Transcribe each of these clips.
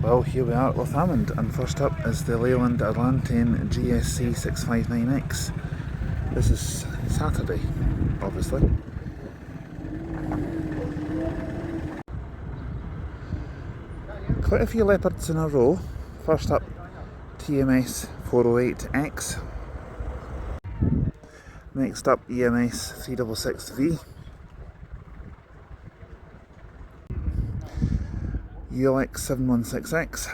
Well, here we are at Lathalmond, and first up is the Lathalmond Lathalmond GSC 659X. This is Saturday, obviously. Quite a few leopards in a row. First up, TMS 408X. Next up, EMS 366V. ULX 716X.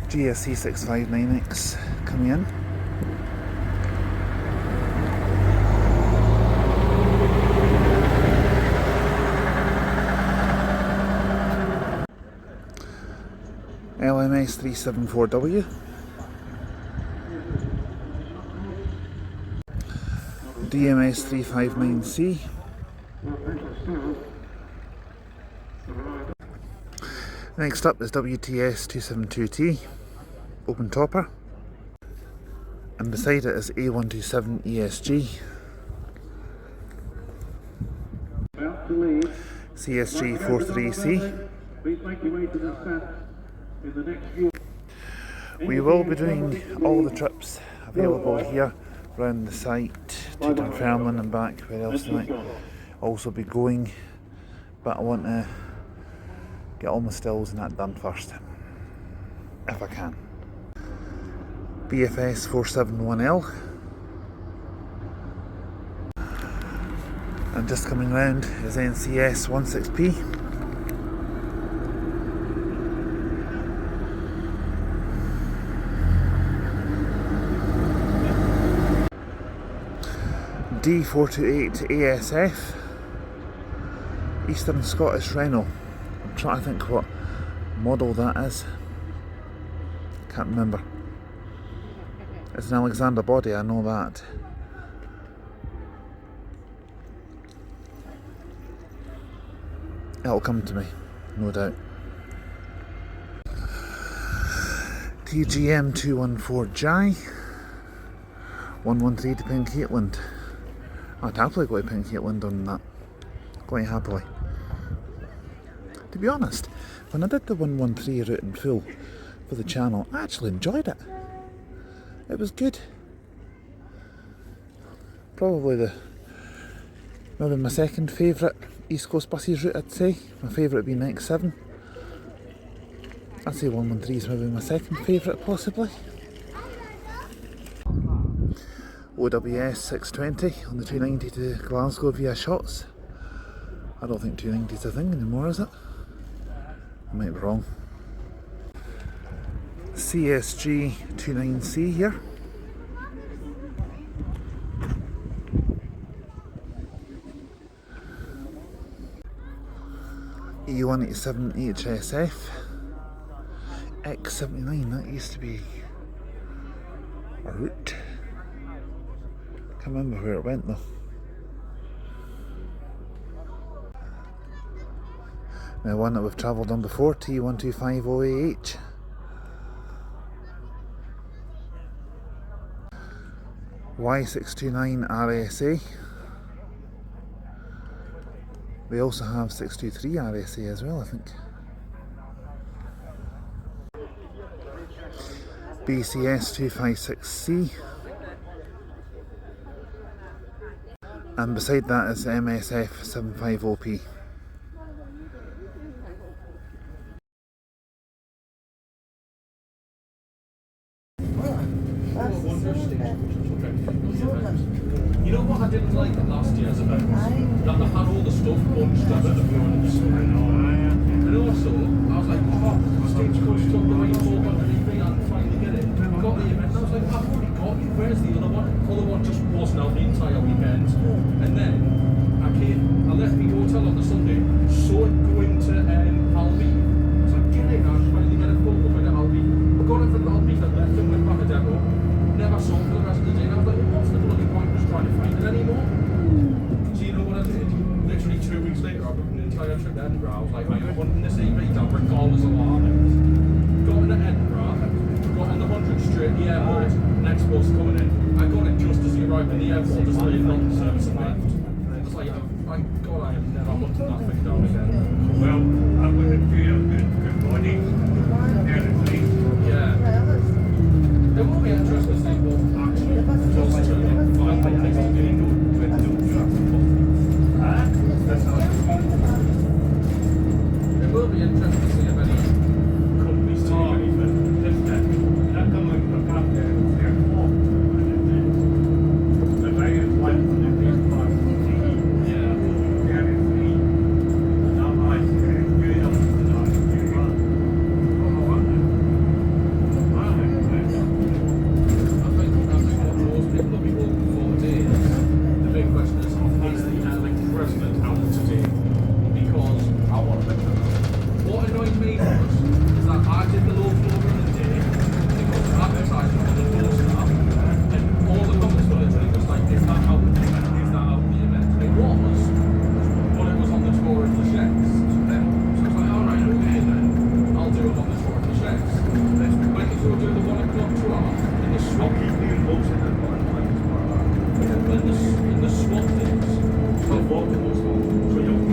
GSC 659X coming in. LMS 374W. DMS 359C. Next up is WTS 272T, open topper, and beside it is A127 ESG, CSG 43C. We will be doing all the trips available here around the site to Dunfermline and back, where else they might also be going, but I want to get all my stills and that done first, if I can. BFS 471L, and just coming round is NCS 16P. D428 ASF, Eastern Scottish Rhino. I'm trying to think what model that is. Can't remember. It's an Alexander body, I know that. It'll come to me, no doubt. TGM 214J 113 to Pencaitland. I'd happily go to Pencaitland on that, quite happily. To be honest, when I did the 113 route in full for the channel, I actually enjoyed it. It was good. Probably maybe my second favourite East Coast buses route, I'd say. My favourite would be X7. I'd say 113 is maybe my second favourite, possibly. OWS 620 on the 290 to Glasgow via Shotts. I don't think 290 is a thing anymore, is it? I might be wrong. CSG 29C here. E187 HSF. X79, that used to be a route. Can't remember where it went though. Now one that we've travelled on before, T1250AH. Y629 RSA. We also have 623 RSA as well, I think. BCS 256C. And beside that is MSF 750P. You know what I didn't like last year's event? That they had all the stuff bunched up at the front. And also, I was like, oh, Stagecoach took the way 400 and finally get it. Got the event, and I was like, I've already got it, where's the other one? The other one just wasn't out the entire weekend. And then, I left my hotel on the Sunday, saw it going to Albi. I was like, get it, I'll finally get a photo of it at Albi. I got it from Albi, I left and went back to depot. Never saw it for the rest of the day, and I was like, what's the bloody point of just trying to find it anymore? So you know what I did? Literally 2 weeks later, I booked an entire trip to Edinburgh. I was like, I'm wanting this EV down regardless of what happens. Got into Edinburgh, got on the 100 straight, the airport, next bus coming in. I got it just as he arrived in the airport, just leaving on the service and left. I was like, my God, I have never wanted that thing down again.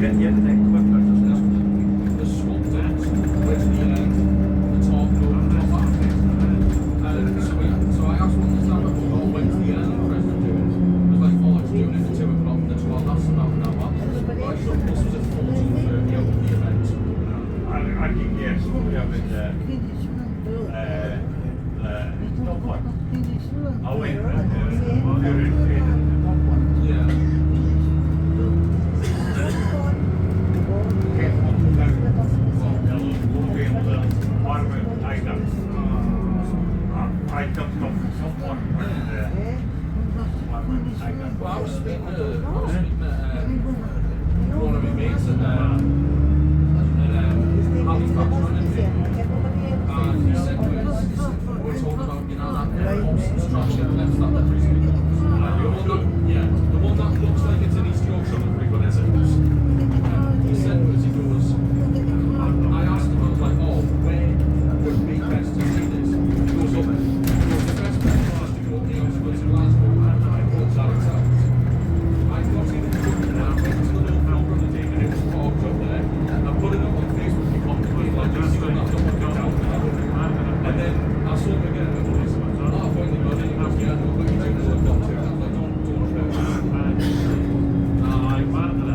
the swamp dance, where's the top door and top half. So I asked one of the staff, oh, when's the president doing it? I was like, oh, it's doing it at 2 o'clock, and the 12 lasts about an hour. I thought this was at 14:30 out of the event. I think yes, we have it I went Yeah. Well, I was speaking to one of my mates at Halifax running me, and he said to us, we're talking about, you know, that Austin structure left that recently. The one that looks like it's in East Yorkshire, but isn't. He said to us, he goes, I asked him, I was like, oh, where would be best to see this? He goes, the best place is to go to the outskirts of Glasgow, and I thought that itself. I got even looking at it, went to the little film from the day, and it was parked up there. I put it up on Facebook, he commented, like, just see what that's up and down. And then I saw him again, and I was like, oh, I finally got it, he goes, yeah, no, but you do know I've got to. I was like, don't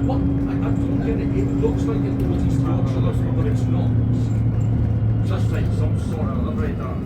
what? I don't get it. It looks like it was East Yorkshire, but it's not. Just like some sort of liberate that.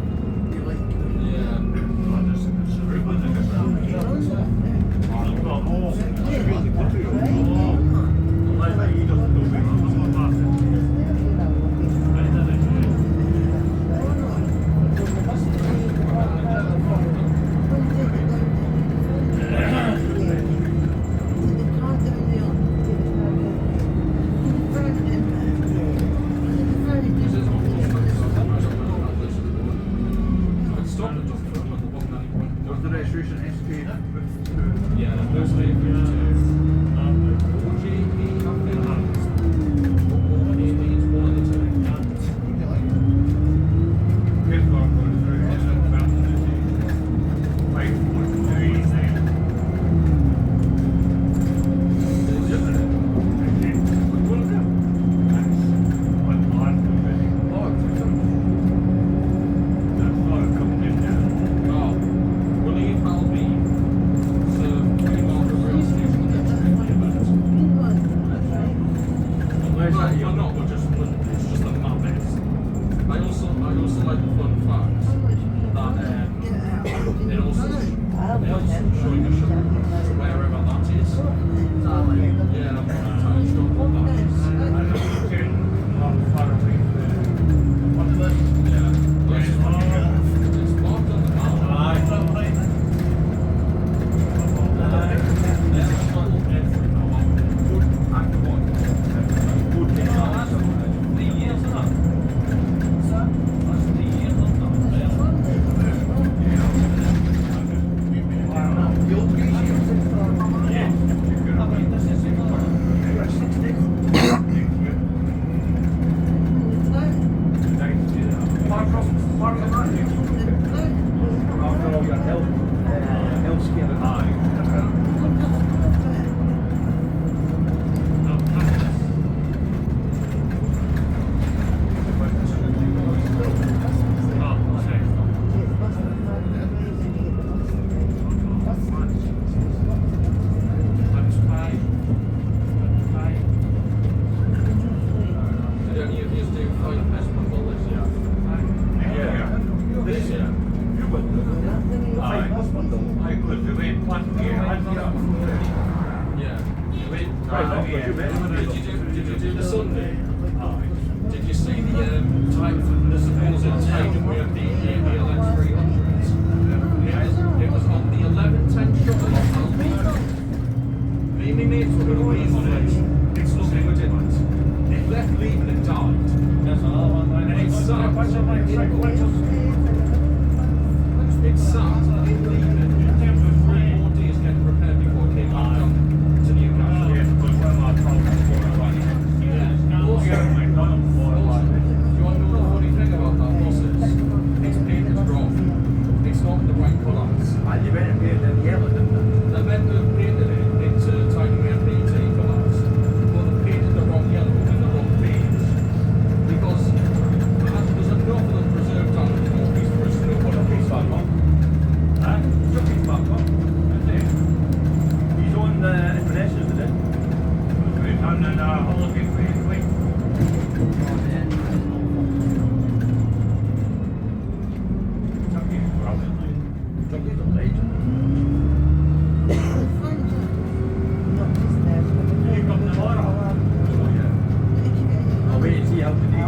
out today.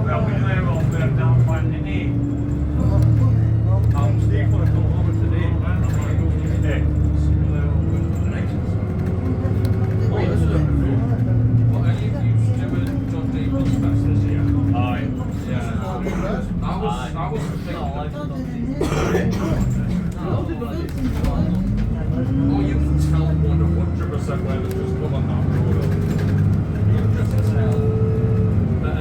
Well, we know all better down one today. I'm staying for a couple hours today. Yeah. Oh, this is a what are you doing John D. Bus Fest this year? Aye. Yeah. I was thinking. Oh, you can tell 100% where it's just come on that road. You can just tell. But I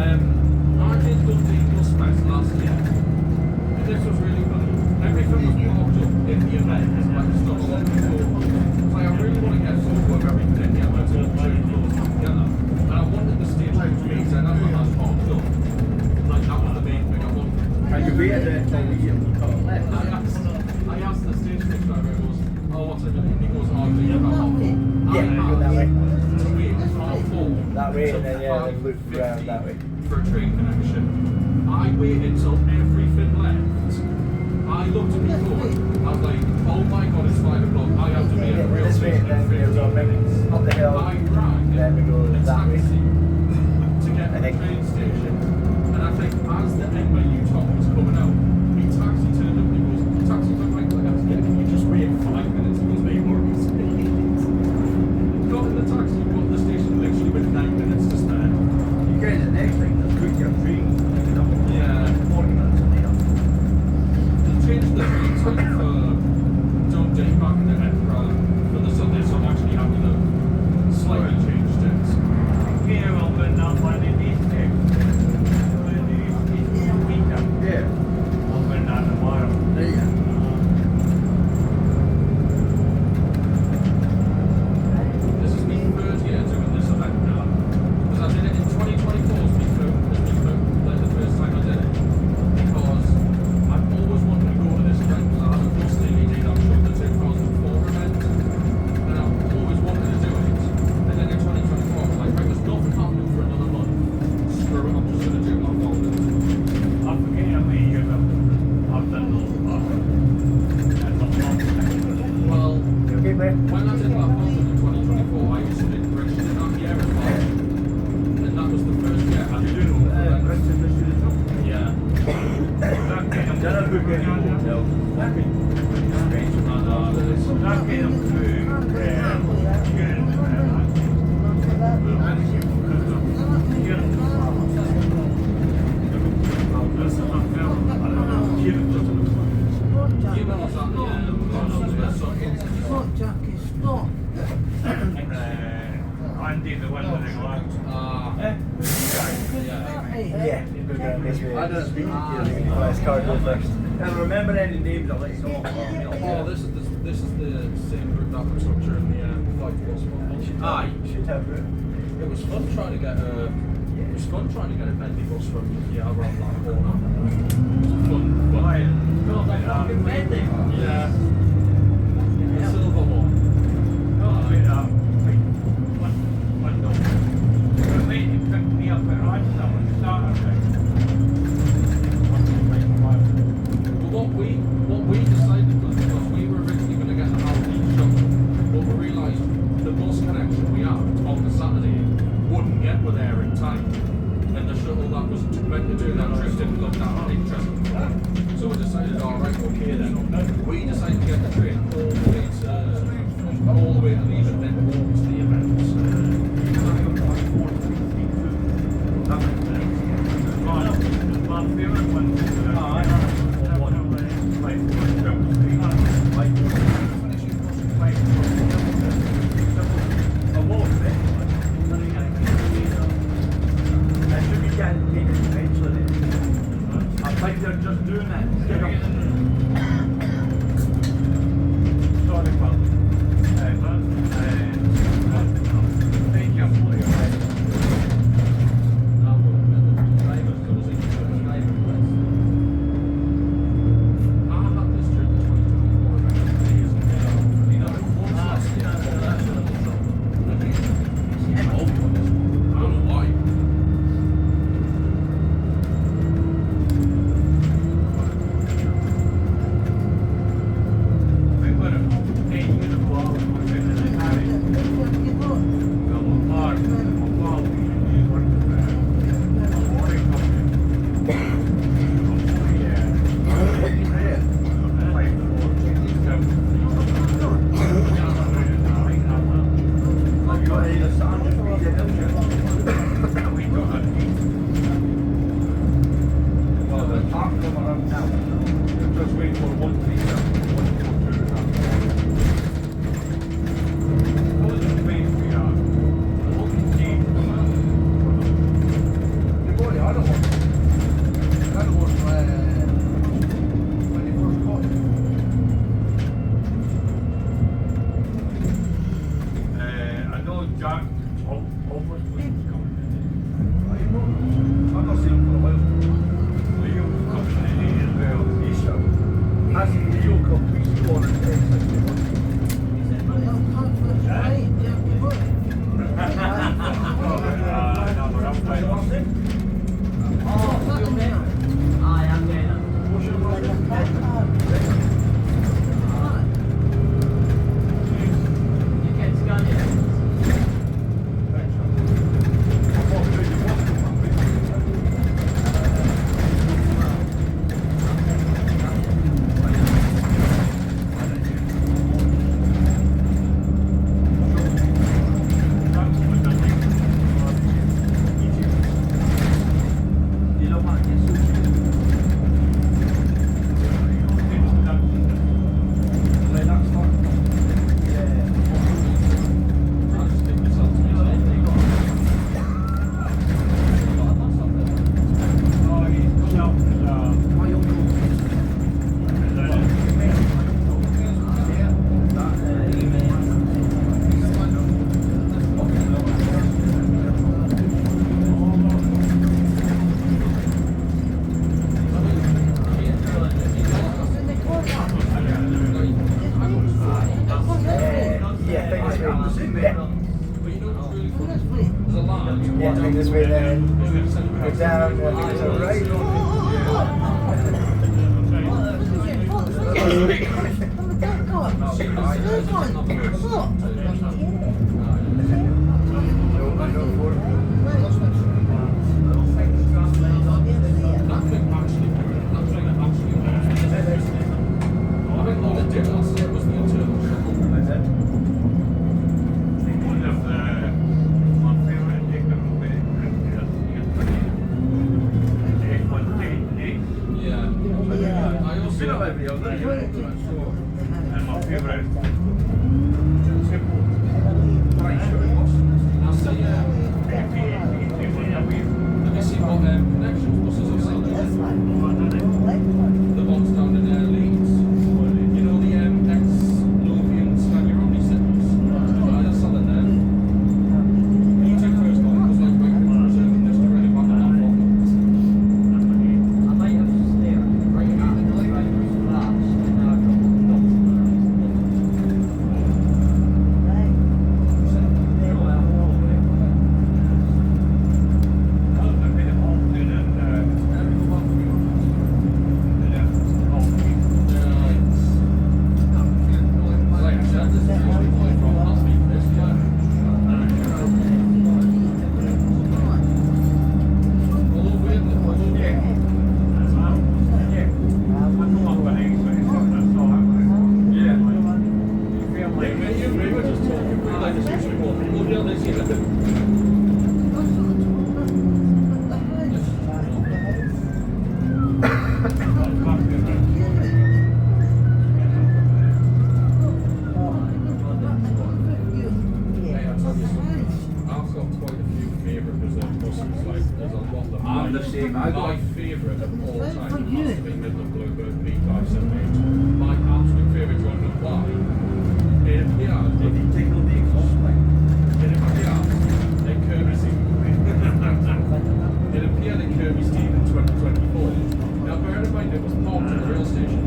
did Dundee Bus Fest last year. And this was really funny. Everything was parked up in the event, like stuff along the road. So I really want to get a photo of everything in here, let's all shoot those together. And I wanted the stage to be set up and that's parked up. Like that was the main thing I wanted. And you waited until we cut left. I asked the stage driver, he goes, oh, what's it doing? He goes, oh, do you have one? Yeah, go that way. To wait half full. That way, and then then loop round that way. For a train connection. I waited till everything left. I looked at my phone. I was like, oh my god, it's 5 o'clock. I have to be at a real This way, station in then goes 15 up, minutes. up the hill. I rang Then we go a that way. taxi to get to I the think- train station. And I think as the end where you top was coming out, the taxi turned up and he goes, the taxi's on my client. Can you just wait 5 minutes? He goes, no worries. Got in the taxi, got to the station literally with 9 minutes to spare. You guys, the next thing, let's book your train. Yeah. 40 minutes later. They changed the train time for Dundee back in the Edinburgh for the Sunday, so I'm actually happy to slightly changed it. Yeah, well, but not one in these days. Yeah. I'll put it on tomorrow. There you go. This is my third year doing this event now. Because I did it in 2024 as my like the first time I did it. Because I've always wanted to go to this event because I had a bus nearly did actually the 2004 event. And I've always wanted to do it. And then in 2024 I was like, right, there's nothing happening for another month. Screw it, I'm just going to do Lathalmond. I forget how many years I've done those. Well, Okay, mate. when I did Lathalmond in 2024, I also did Bristol in that year as well. And that was the first year I did it. Yeah. I'm gonna book any hotel. That kind of food, You know what's up, Andy, the one with the glass. Yeah. I don't speak to you. Let's card go first. And remember any names, I'll let you know. Oh, this is the same group that we took during the flight bus one. Aye. Should have room. It was fun trying to get a bendy bus from around that corner. It was fun. Yeah. The silver one. But what we decided was because we were originally going to get the Halloween shuttle, but we realised the bus connection we had on the Saturday wouldn't get with there in time. And the shuttle that was meant to do that trip didn't look that interesting. So we decided, alright, okay then. We decided to get the train all the way to leave and then walk to the event. My favorite one is I think they're just doing that. Sorry, pal. coming this way then. Go down, and it's all right. My favourite of all time has to be Midland Bluebird B578. My absolute favourite one of why. It appeared, if you tickle the exhaust pipe, it appeared at Kirby It appeared at Kirby Steve in 2024. Now bear in mind it was parked at the rail station.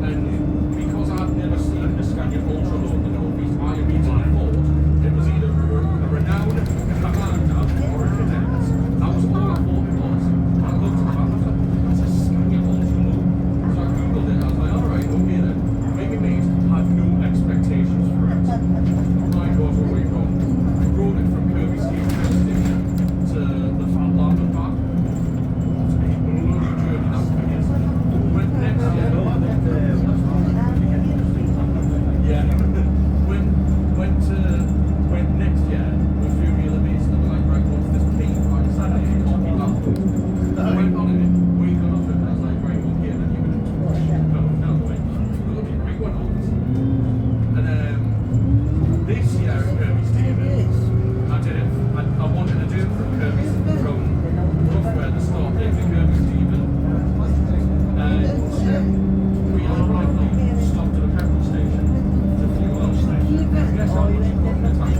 And because I've never seen the Scania Ultra Low in the Northeast, I immediately thought it was either a renowned commander or a cadet. That was all I thought it was. I looked at the back and I thought, that's a Scania Ultra Low. So I googled it and I was like, alright, okay then. Maybe mate had no expectations for it. My God, what way wrong. I rode it from Kirby Steve Station to the Lathalmond and back. It's a bloody journey, that's what it is. Went next year. Yeah. Went next year with few real base and they were like, right, what's this paint? I decided it can't be that good. I went on it, we got off it and I was like, right, okay, and then you went no, wait, bloody right one on. And this year at Kirby Stevens, I did it, I wanted to do it from Kirby, from where the start is at Kirby Stevens. And we ironically stopped at a petrol station to fuel up. Guess how much it cost the tank?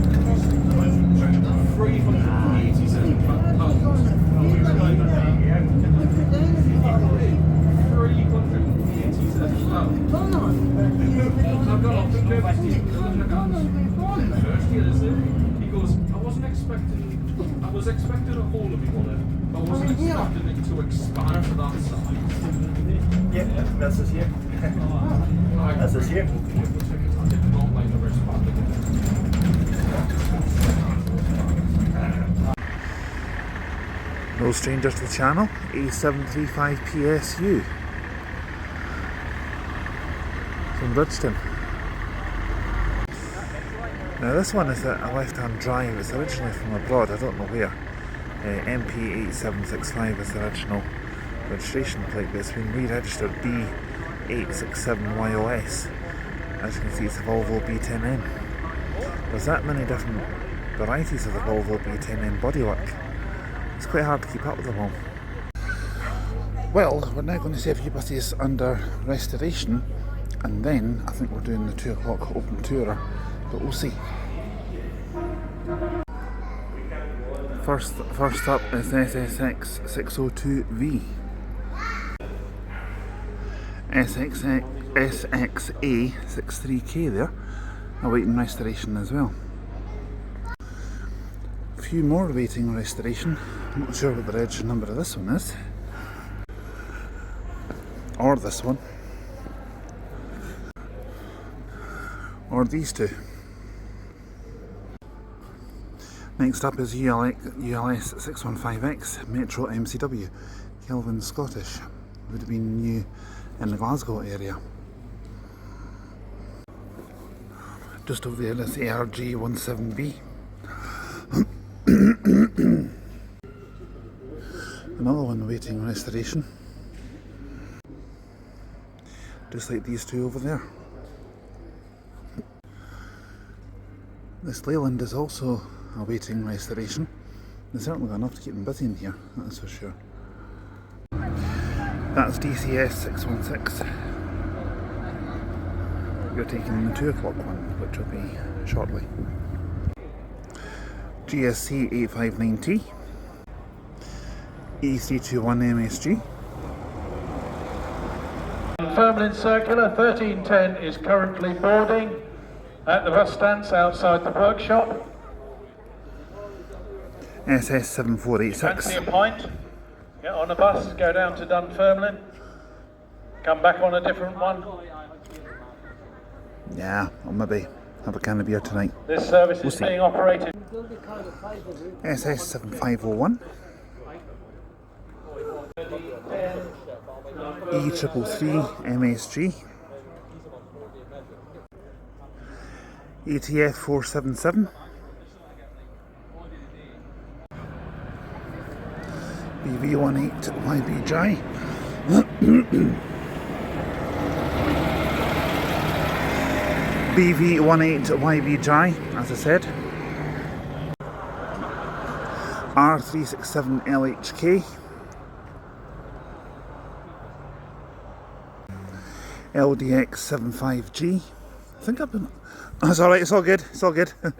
I've got off the Kirby Stevens. First year, is it? He goes, I was expecting a hole to be on it. I wasn't expecting it to expand to that size. Yeah, that's this here. That's this here. I did not like the wristband. No stranger to the channel, A735 PSU from Bridgeton. Now this one is a left-hand drive, it's originally from abroad, I don't know where. MP8765 is the original registration plate, but it's been re-registered B867YOS. As you can see, it's a Volvo B10M. There's that many different varieties of the Volvo B10M bodywork. It's quite hard to keep up with them all. Well, we're now going to see a few buses under restoration, and then I think we're doing the 2 o'clock open tourer, but we'll see. First up is SSX 602V. SXA 63K there, awaiting restoration as well. few more awaiting restoration. I'm not sure what the reg number of this one is. Or this one. Or these two. Next up is ULS 615X Metro MCW, Kelvin Scottish. Would have been new in the Glasgow area. Just over there is ARG 17B. Another one awaiting restoration. Just like these two over there. This Lathalmond is also awaiting restoration. They've certainly got enough to keep them busy in here, that's for sure. That's DCS 616. We're taking the 2 o'clock one, which will be shortly. GSC 859T, EC21 MSG. Lathalmond Circular 1310 is currently boarding at the bus stands outside the workshop. SS 7486. Fancy a pint? Get on a bus, go down to Dunfermline, come back on a different one. Yeah, I'll maybe have a can of beer tonight. This service is being operated. SS 7501. E333 MSG. ETF 477. BV18YBJ. BV18YBJ, as I said. R367LHK. LDX75G. I think I've been... That's alright, it's all good, it's all good. I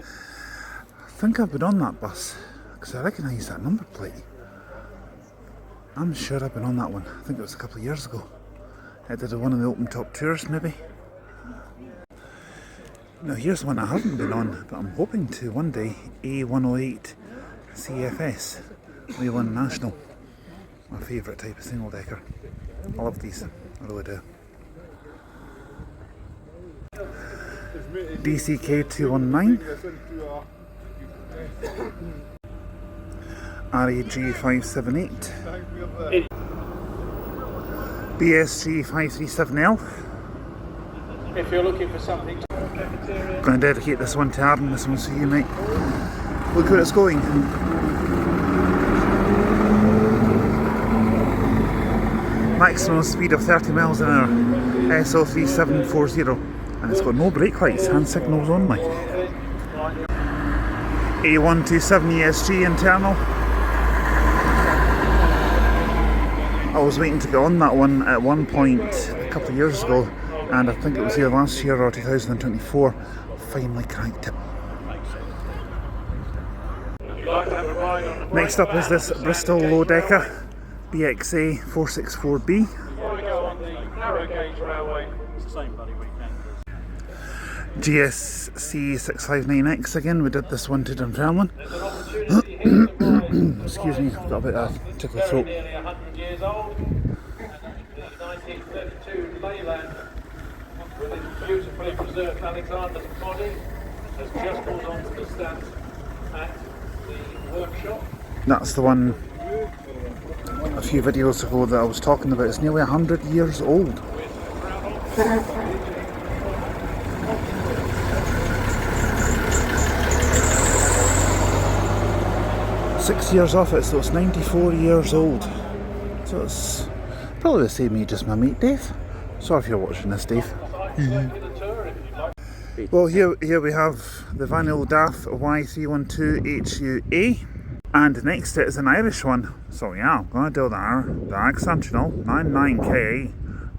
think I've been on that bus, because I recognise that number plate. I'm sure I've been on that one. I think it was a couple of years ago. I did one of the open top tours, maybe. Now here's one I haven't been on, but I'm hoping to one day. A108 CFS, Lathalmond National. My favourite type of single decker. I love these, I really do. DCK 219. RAG 578. BSG 537L. If you're looking for something to Going to dedicate this one to Aaron, this one's for you, mate. Look where it's going. Maximum speed of 30 miles an hour. SO3740. And it's got no brake lights, hand signals only. A127 ESG internal. I was waiting to get on that one at one point a couple of years ago, and I think it was either last year or 2024. Finally cranked it. Next up is this Bristol low decker BXA 464B. GSC 659X again. We did this one to Dunfermline. Excuse me, I've got a bit of a tickly throat. With its beautifully preserved Alexander's body has just gone on to the stand at the workshop. That's the one a few videos ago that I was talking about. It's nearly 100 years old. Six years off it, so it's 94 years old. So it's probably the same age as my mate Dave. Sorry if you're watching this, Dave. Well, here we have the Vinyl DAF Y312HUA, and next it is an Irish one. So yeah, I'm going to do the accent, you know, 99K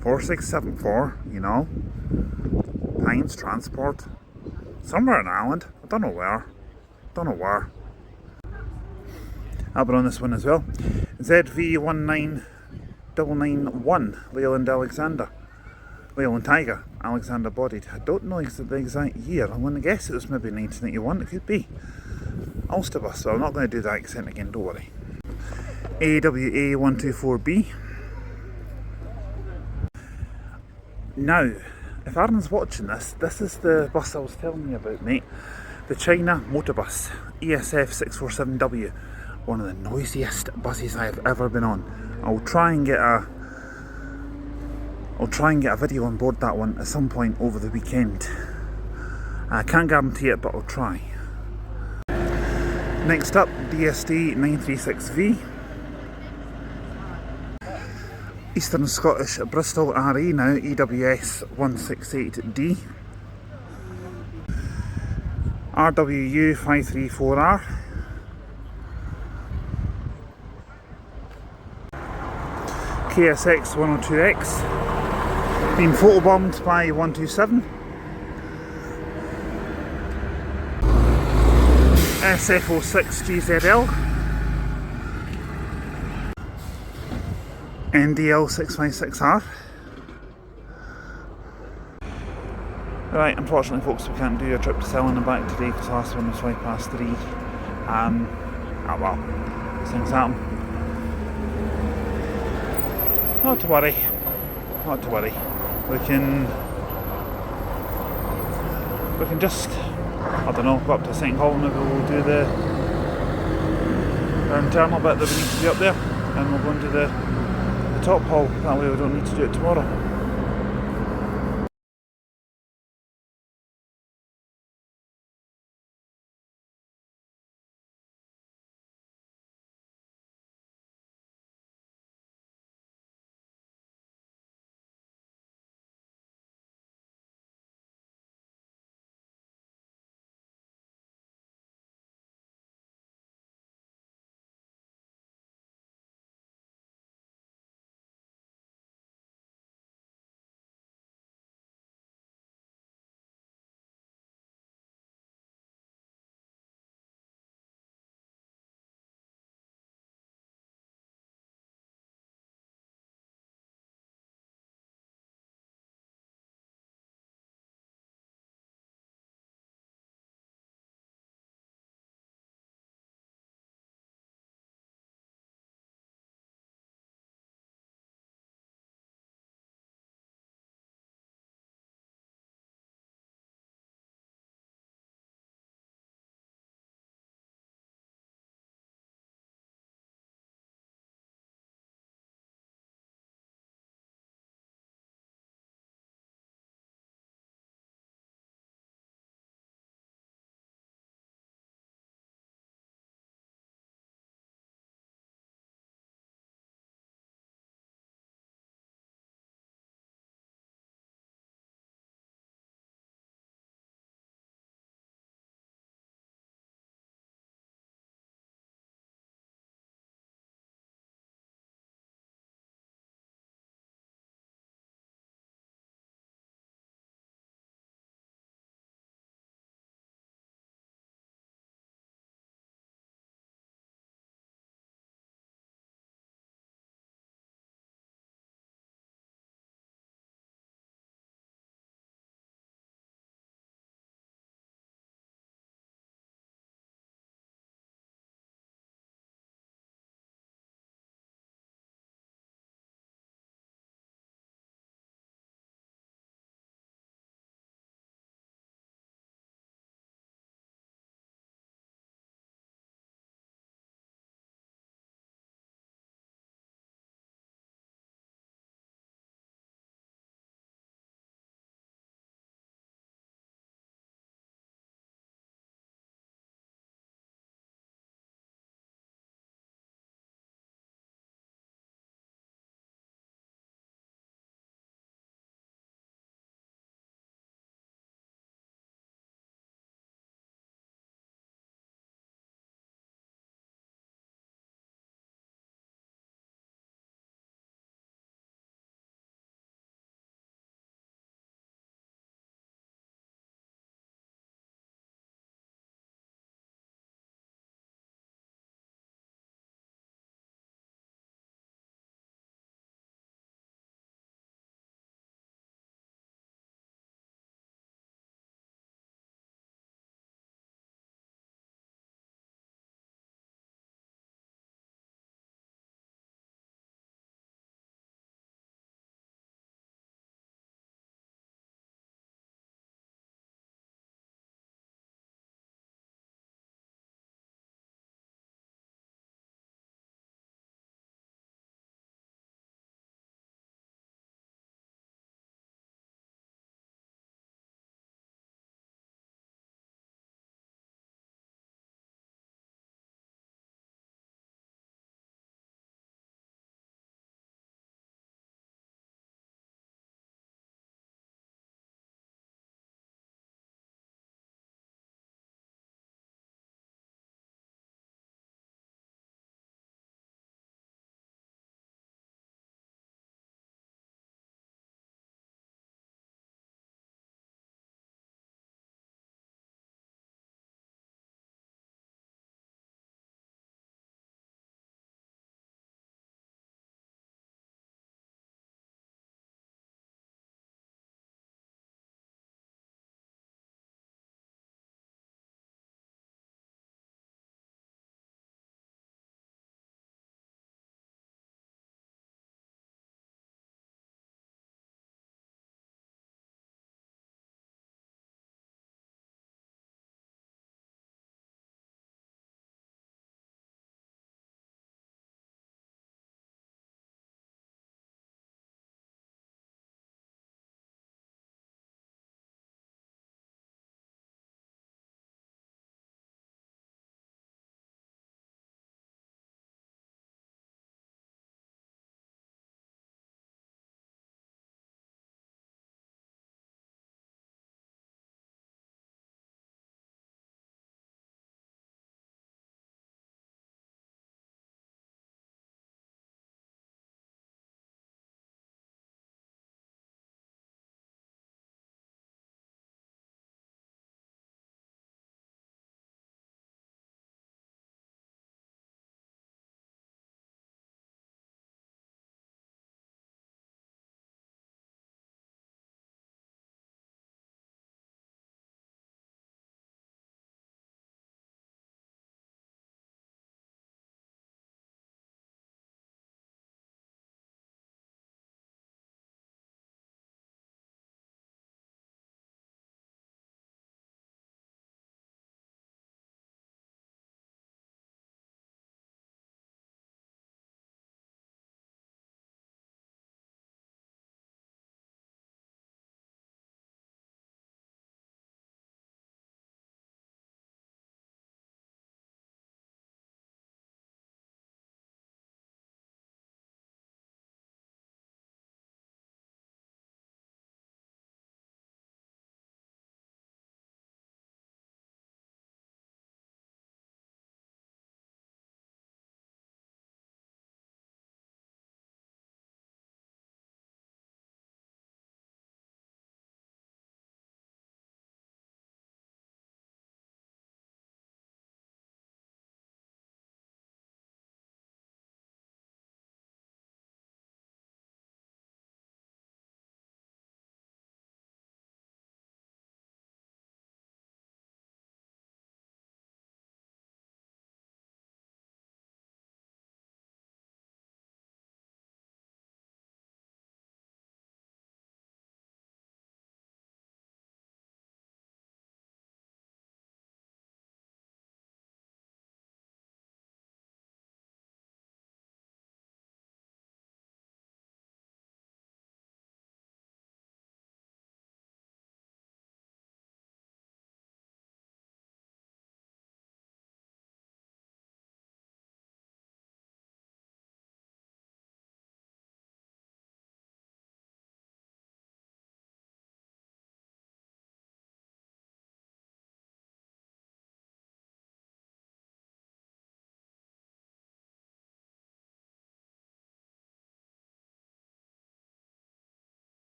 4674, you know, Pines Transport, somewhere in Ireland. I don't know where. I'll be on this one as well. ZV19991 Lathalmond Alexander. Lathalmond Tiger, Alexander bodied. I don't know the exact year. I'm going to guess it was maybe 1981. It could be. Ulster bus, so I'm not going to do the accent again, don't worry. AWA 124B. Now, if Aaron's watching this, this is the bus I was telling you about, mate. The China motor bus, ESF 647W. One of the noisiest buses I have ever been on. I'll try and get a video on board that one at some point over the weekend. I can't guarantee it, but I'll try. Next up, DSD 936V. Eastern Scottish Bristol RE, now EWS 168D. RWU 534R. KSX 102X. Been photobombed by 127. SF06 GZL. NDL 656R. Right, unfortunately folks, we can't do a trip to Selling and back today because the last one was 3:05. Oh well, these things happen. Not to worry, not to worry. We can just, I don't know, go up to St. Hall and maybe we'll do the internal bit that we need to do up there, and we'll go into the top hall, that way we don't need to do it tomorrow.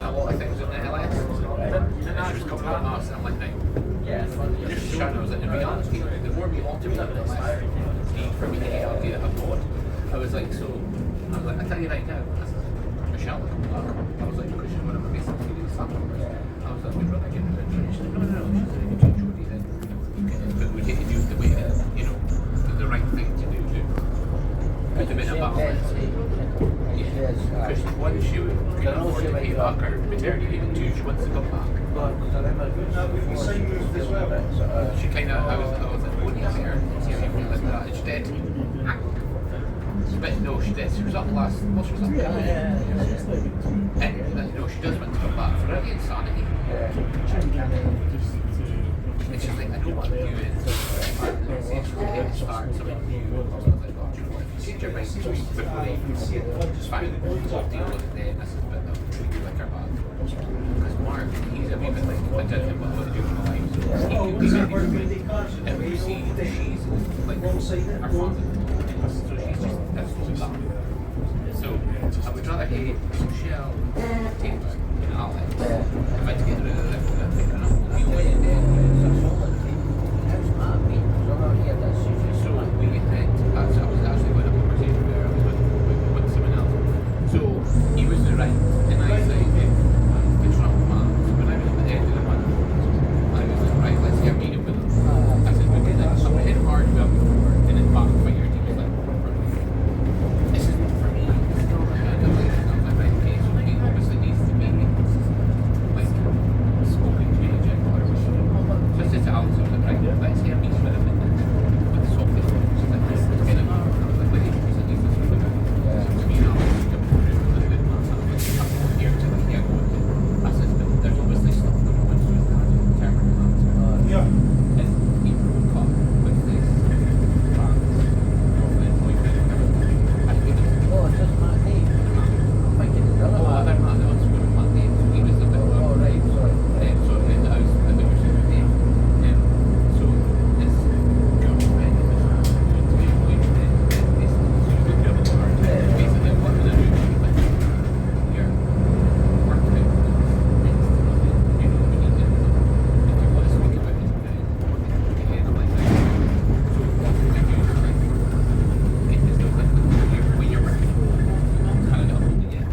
a lot of things in the LS. And I was coming on us, and I'm like, no, just shadows. And to be honest, the more we automated this, for me, the idea that I've got, I was like, I tell you right now, Michelle, I was like, because she's one of my basic students, I was like, we'd rather get rid of it. She said, no, she said, you can change what you did. But we take to do the way that, the right thing to do to put them in a balance. Because one, she couldn't afford to pay back her maternity leave, and two, she wants to come back. She kind of, I was like, what do you hear? See how you feel like that? And she did. But no, she did. She was up last. Well, she was up. And no, she does want to come back for her insanity. And she's like, I don't want to do it. See if she can start something new. I was like, oh, do you know what? If you change your mind before they even see it, it's fine. We'll deal with it then. This is a bit of treat you like her back. Because Mark, he's a wee bit like, I did him what I want to do in my life. He can be anything. And we see she's like her father. So she's just that's all that. So I would rather hate Michelle, Taylor, and Alex if I had to get rid of them. So we had, I was actually going to a conversation with someone else. So he was the right, and I said, the Trump man, when I was at the end of the month, I was like, right, let's get a meeting with him. I said, okay, then I'm hitting hard well before, and then back by your team was like, this is not for me. It's not for me. I don't like it. I'm like, right, okay, so he obviously needs to be like spoken change and whatever. So I said to Alex, I was like, right, let's get a meeting with him with the software. She's like, let's get a meeting. I was like, wait, he said, needs to speak with him. So me and Alex got through a little bit. I'm going here to like, yeah, going. I said, there's obviously stuff going on, so it's not a determined answer. Yeah. And he broke up with this girlfriend, boyfriend, whatever. I think it was Oh, it's just my name. I'm thinking it's other well, other man else with my name, so he was a bit Oh, right, sorry. so in the house, I think was his name. So his girlfriend was going to be a boyfriend, and this super good of her. Basically, what was I doing? She was like, you're working out for this next to nothing, we need to, if you want to speak about it, again, I'm like, so what do we do? Like, it is no like when you're working, kind of up, yeah.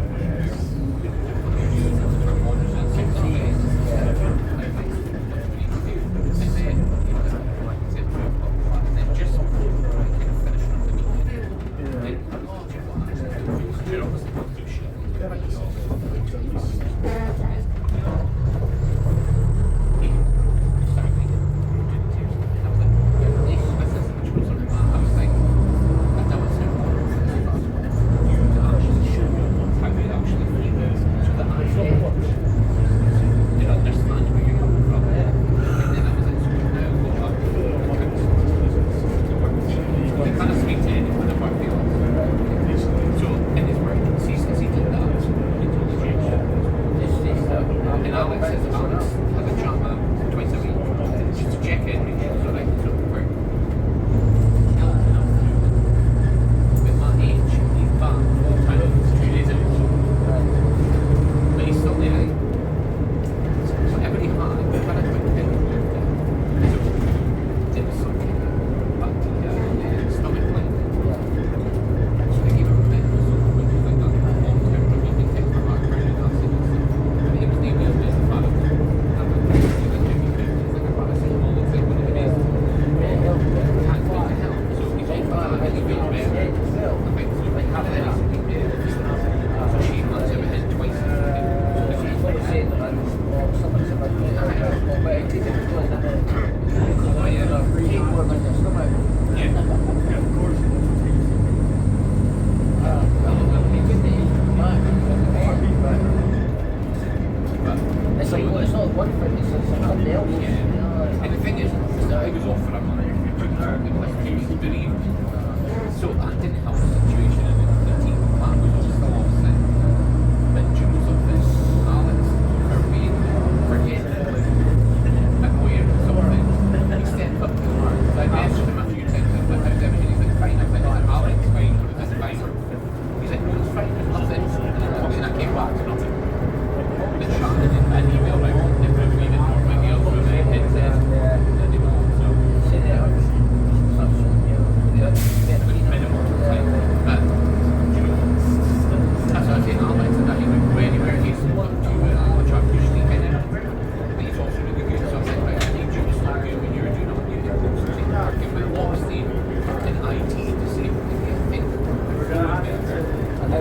I'll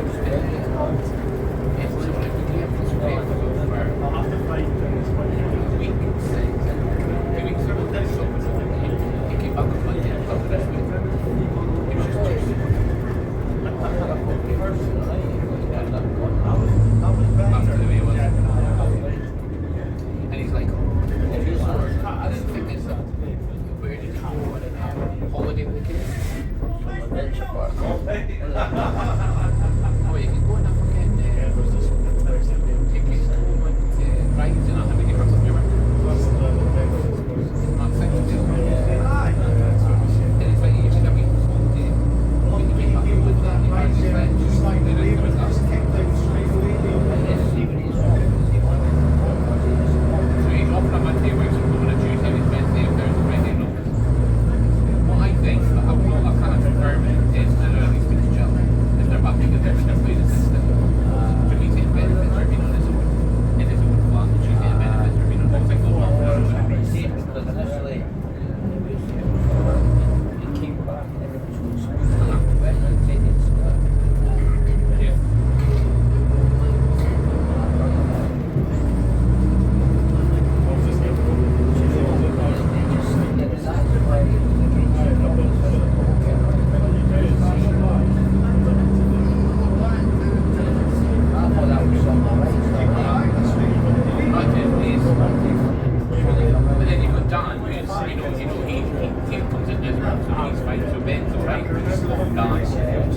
have to find this one. And he's like, if he's I didn't think it's where did you go on a holiday with the kids? Adventure park. Oh, you can go on a fucking tickets to rides and I have to give her some humor. Not second deal. And it's like you should have been told to when you get back with that, you can't just let just like the rest of it up. So he's offered a Monday where he's going to Tuesday, his Wednesday, and Thursday, Friday, and office. What I think, I can't confirm it, is that at least it's chill. If they're back in the different play the system. So he's getting benefits for being on his own. In his own flat, she's getting benefits for being on his own. Because initially, it came back and it was so smooth. When I take it, yeah. But then you've got Dan, who's, he comes in as well, so he's fine. So Ben's alright, he's got dance.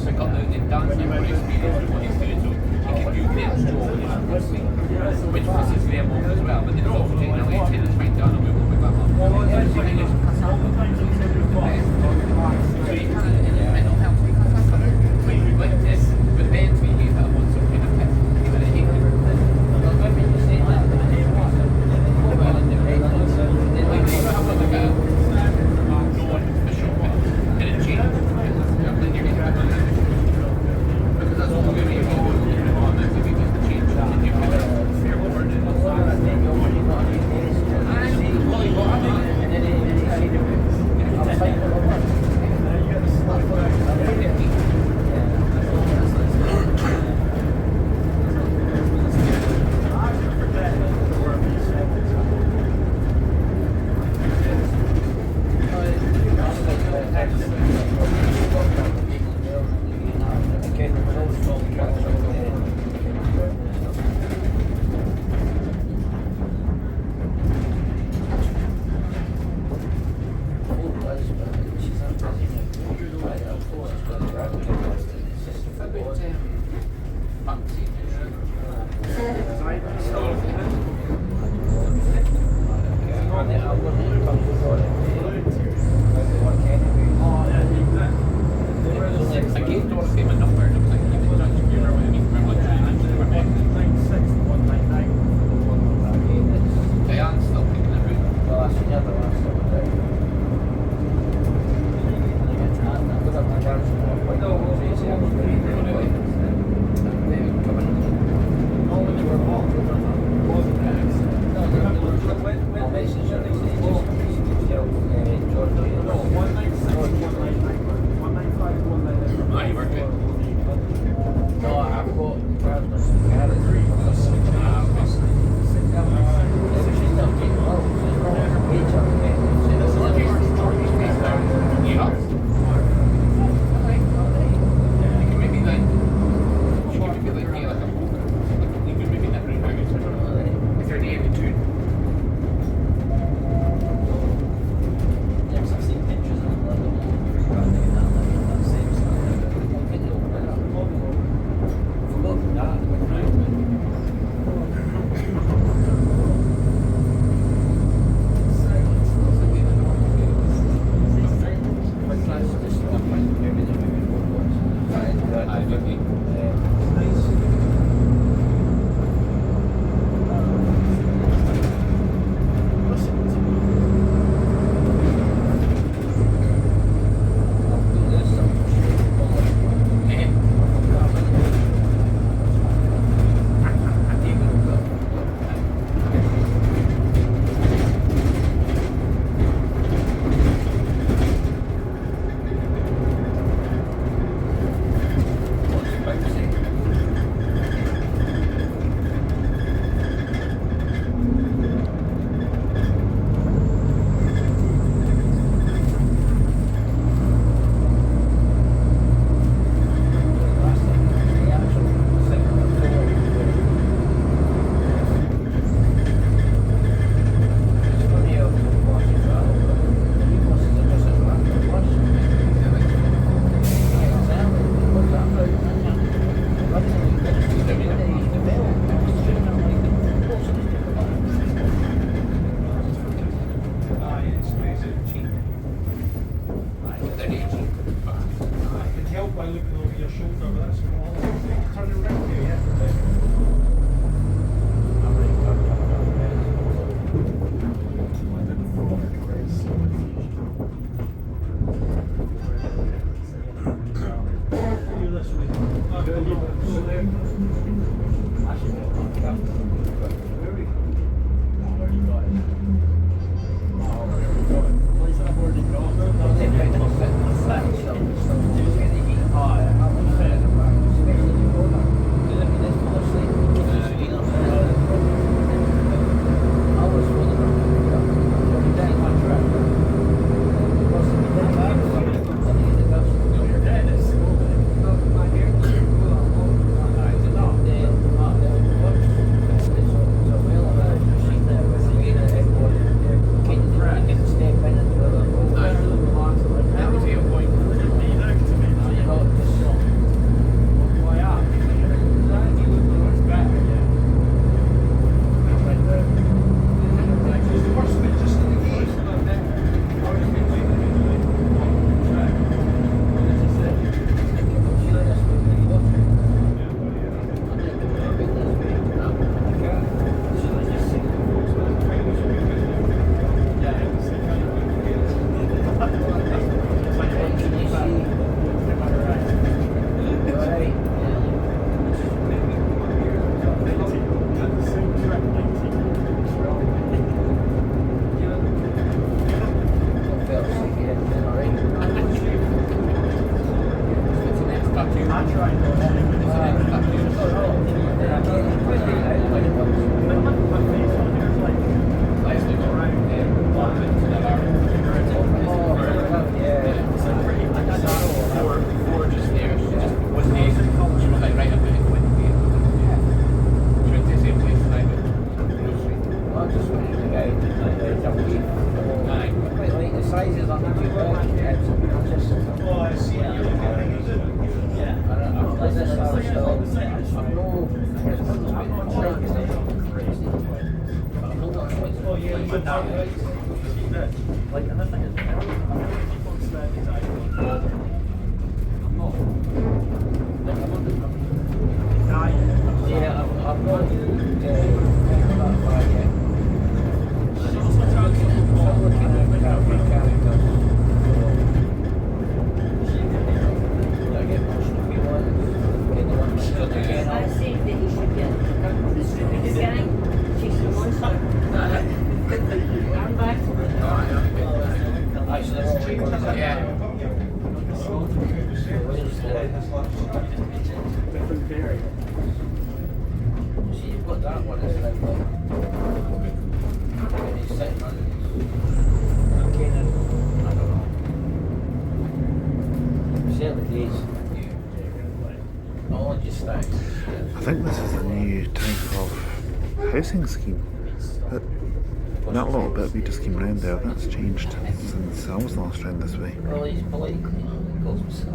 We've got the dance and more experience with what he's doing, so he can do their stroke when he's wrestling, which pushes their both as well. But then it's also taking a late train and fine Dan, and we will pick that up. So he just pass out the best. So you can't, in your mental health, you can't pass out. So you like this, but then to me, that wants some kind of pit. But I hate it. I gave Dorothy my number and I was like, keep in touch, you remember what I mean? Remember what I mean? Diane's still picking it route. Well, I should never last No, you work it. No, I've got Right, I think this is a new type of housing scheme. That little bit we just came round there, that's changed since I was last round this way. Well, he's politely goes.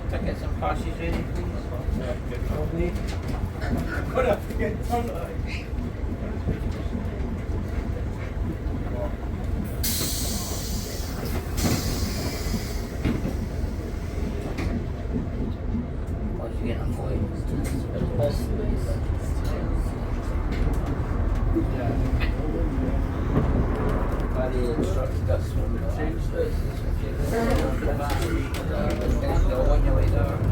Tickets and passes ready, please. What'd you get for it? instructed us when we got access. They'll want you like that.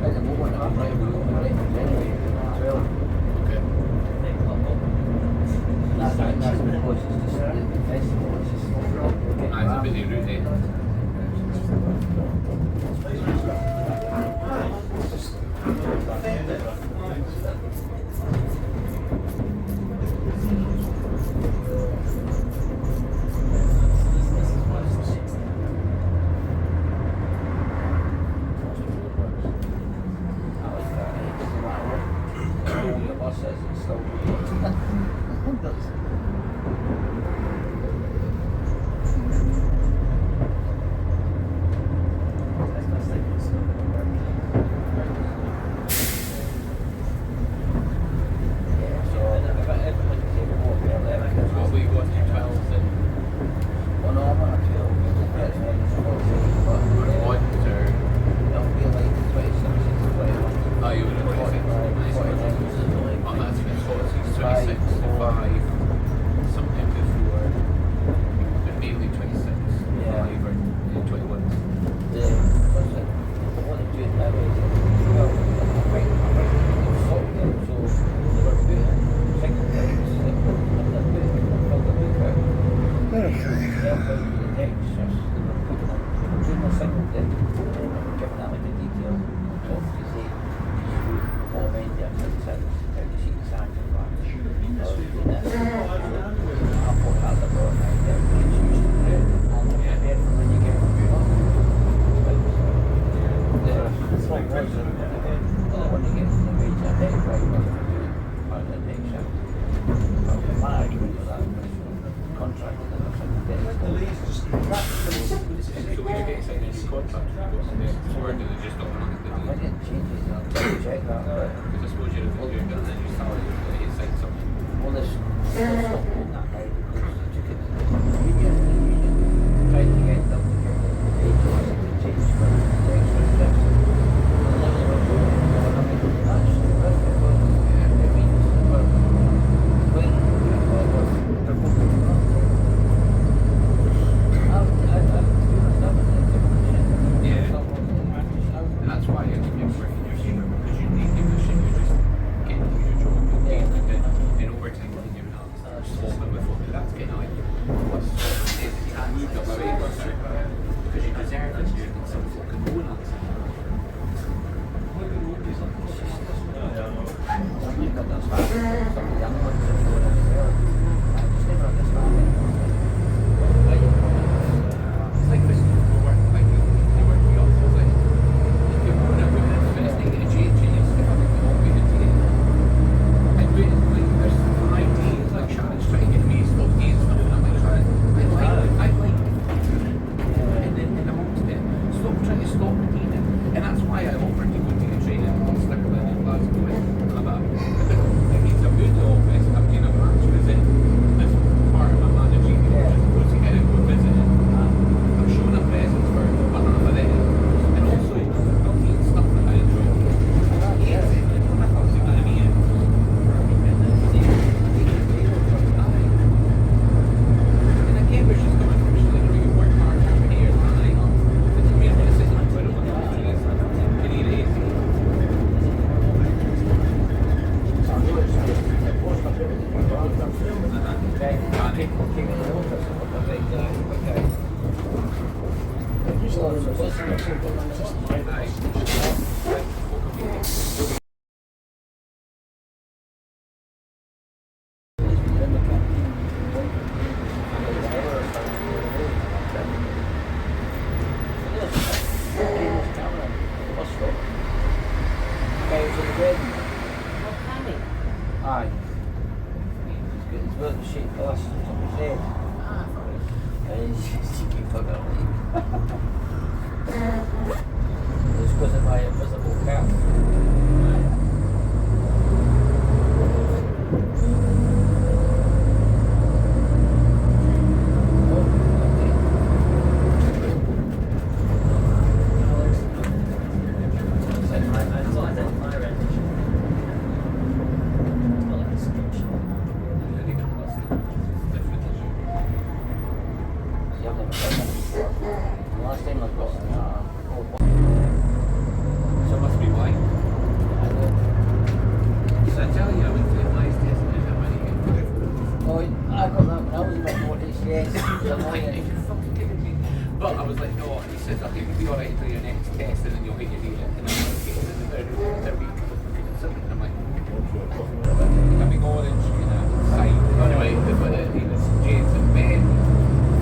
At the moment, I'm right, was. Well, when you get to the beach, I think right part of the day shop. My argument was that contracted or something. The leads just So when you get signed a new contract, or do they just not run it? I didn't change it, I'll double check that, but Because I suppose you're doing that and then you salary you sign something. well, there's stop doing that now because they took it to the union tried to get them to get the age to change for the extra steps. And then they were doing it, and I mean, that's perfect, but it means we're clean, they're fucking wrong. And that's why you're working your shit because you need to give a shit. You're just getting through your job. And over time, you're not swapping with what that's getting like. What's you can't move up away because you deserve it. You're getting some fucking bonus. It's like this. You work like you work the office. Like if you're going to investing in a change, you still have to go with it. Like there's 5 days like Shannon's trying to get me slow days and stuff, and I'm like, I like in the homestead. Stop trying to stop routine, and that's why I offered to go to the training and stick with it in Glasgow and all that. It means I'm going to the office. I'm doing a match visit as part of my managing. Go to get it, go visit it. I'm showing a presence for behalf of them, and also I'm eating stuff that I enjoy. Yeah, I thought you know what I mean. And again, where she's coming from, she's like, you work hard over here, and I'm like, it doesn't mean I'm going to sit and put it on this. Can eat it easy. Aye. It's got the shit glass on top of his head. And he's cheeky fucker. It's because of my invisible cap. Last time I got So it must be why. Did I tell you I went to the eyes test and I went again? oh, I got that when I was about 40, yes. I'm like, are you fucking kidding me? But I was like, no, he says, I think you'll be alright for your next test and then you'll get your data. And I'm like, okay, and then they're week. And I'm like, having orange, you know, side. Anyway, he was James and Ben.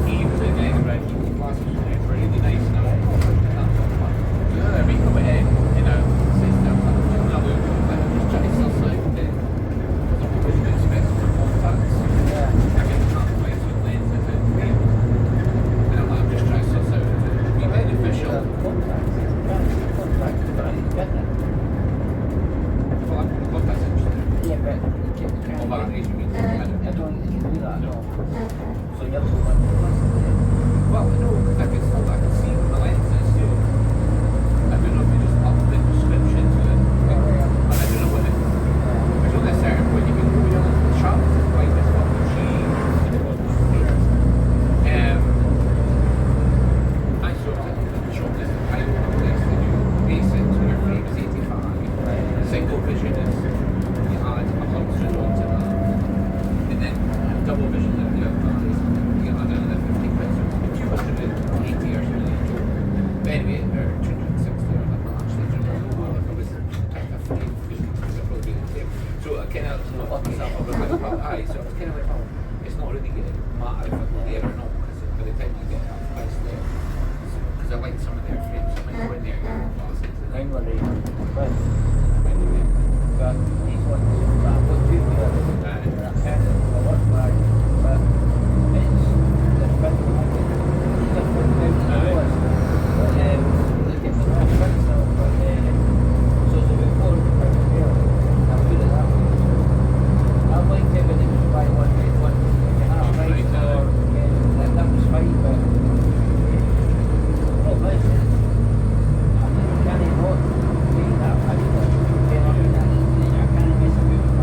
He was in Edinburgh, he was classes with him, really nice now. The other week I went in, you know, says to him, I'm just trying to suss out the because you don't expect for contacts. I get the translates with lenses and frames. And I'm like, I'm just trying to suss out if it would be beneficial. Well, that's interesting. Yeah, but Well, that age, you mean? I don't think you can do that, no. So you have to go back to the last Well, no, because I can see with the lens. Mine were right. But these ones, I've got two pairs. And I can't, I work hard. But it's the fit. These are fit out the doors. But look at the last fit now. But so it's about £400 a pair. I'll put it that way. I'd like to have it just buy one, get one. Like a half price or that was fine, but problem is, I can't even walk. I can't mess about.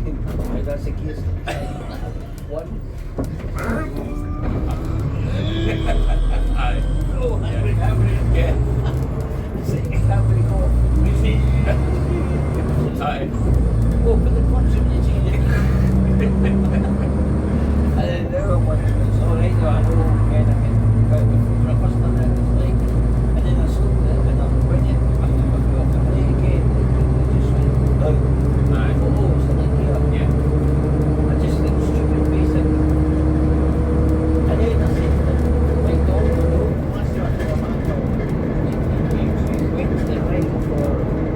That's against one. Aye. Oh, yeah. Every go. Aye. Oh, but the punch in the teeth. And then the other one was alright, though I know when I can go out before I first done it, it's like, and then I stopped it and I'm winning. I think I feel like I again, it just went down. Aye. Oh, it's like here. Yeah. I just think stupid basic. And then I said, like, don't know, I started on my went to the right for,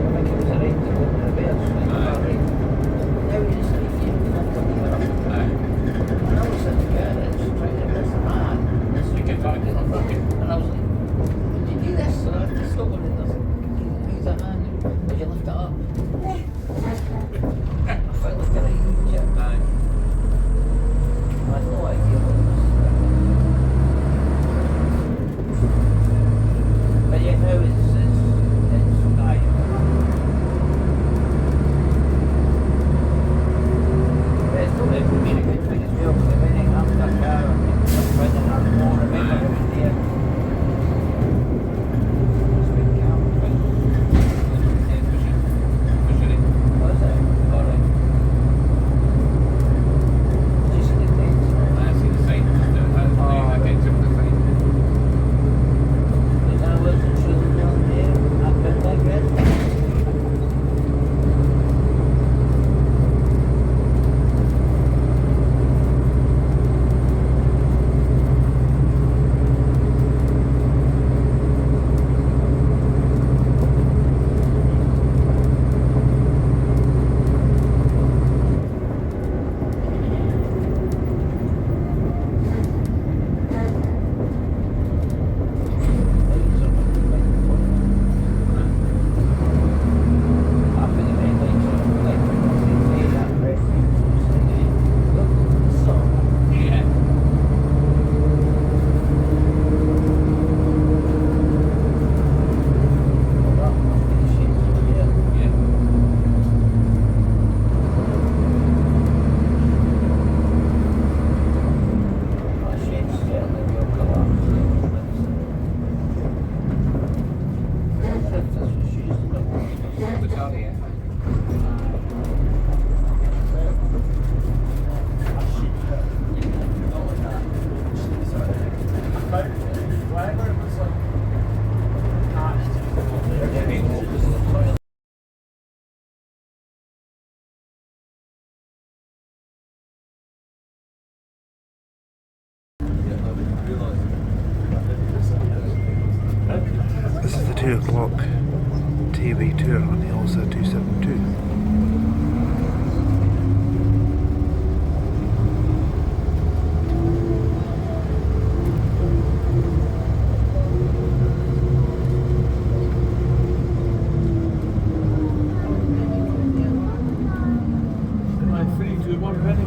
I think it was the right to go to the reverse, like, right. Now he's like, yeah, left on the other. Aye. And I was in the garage trying to miss the man. You get back in on fucking. And I was like, would you do this? So I had to stop him and I was like, he's a man, would you lift it up? I felt like a right chip. Aye. I had no idea what it was. But yeah, now it's dying. But it's probably been a good thing as well, because if anything happened to a car, I think just running out more, remember it was there. It's been calm, but was it? Alright. Just in the days. I see the sign. I get to the sign. Because I wasn't sure that down there, I've been like that. Yeah. Yeah. The car, yeah. This is the 2 o'clock TV tour on the Elsa 272. Three, two, one, ready.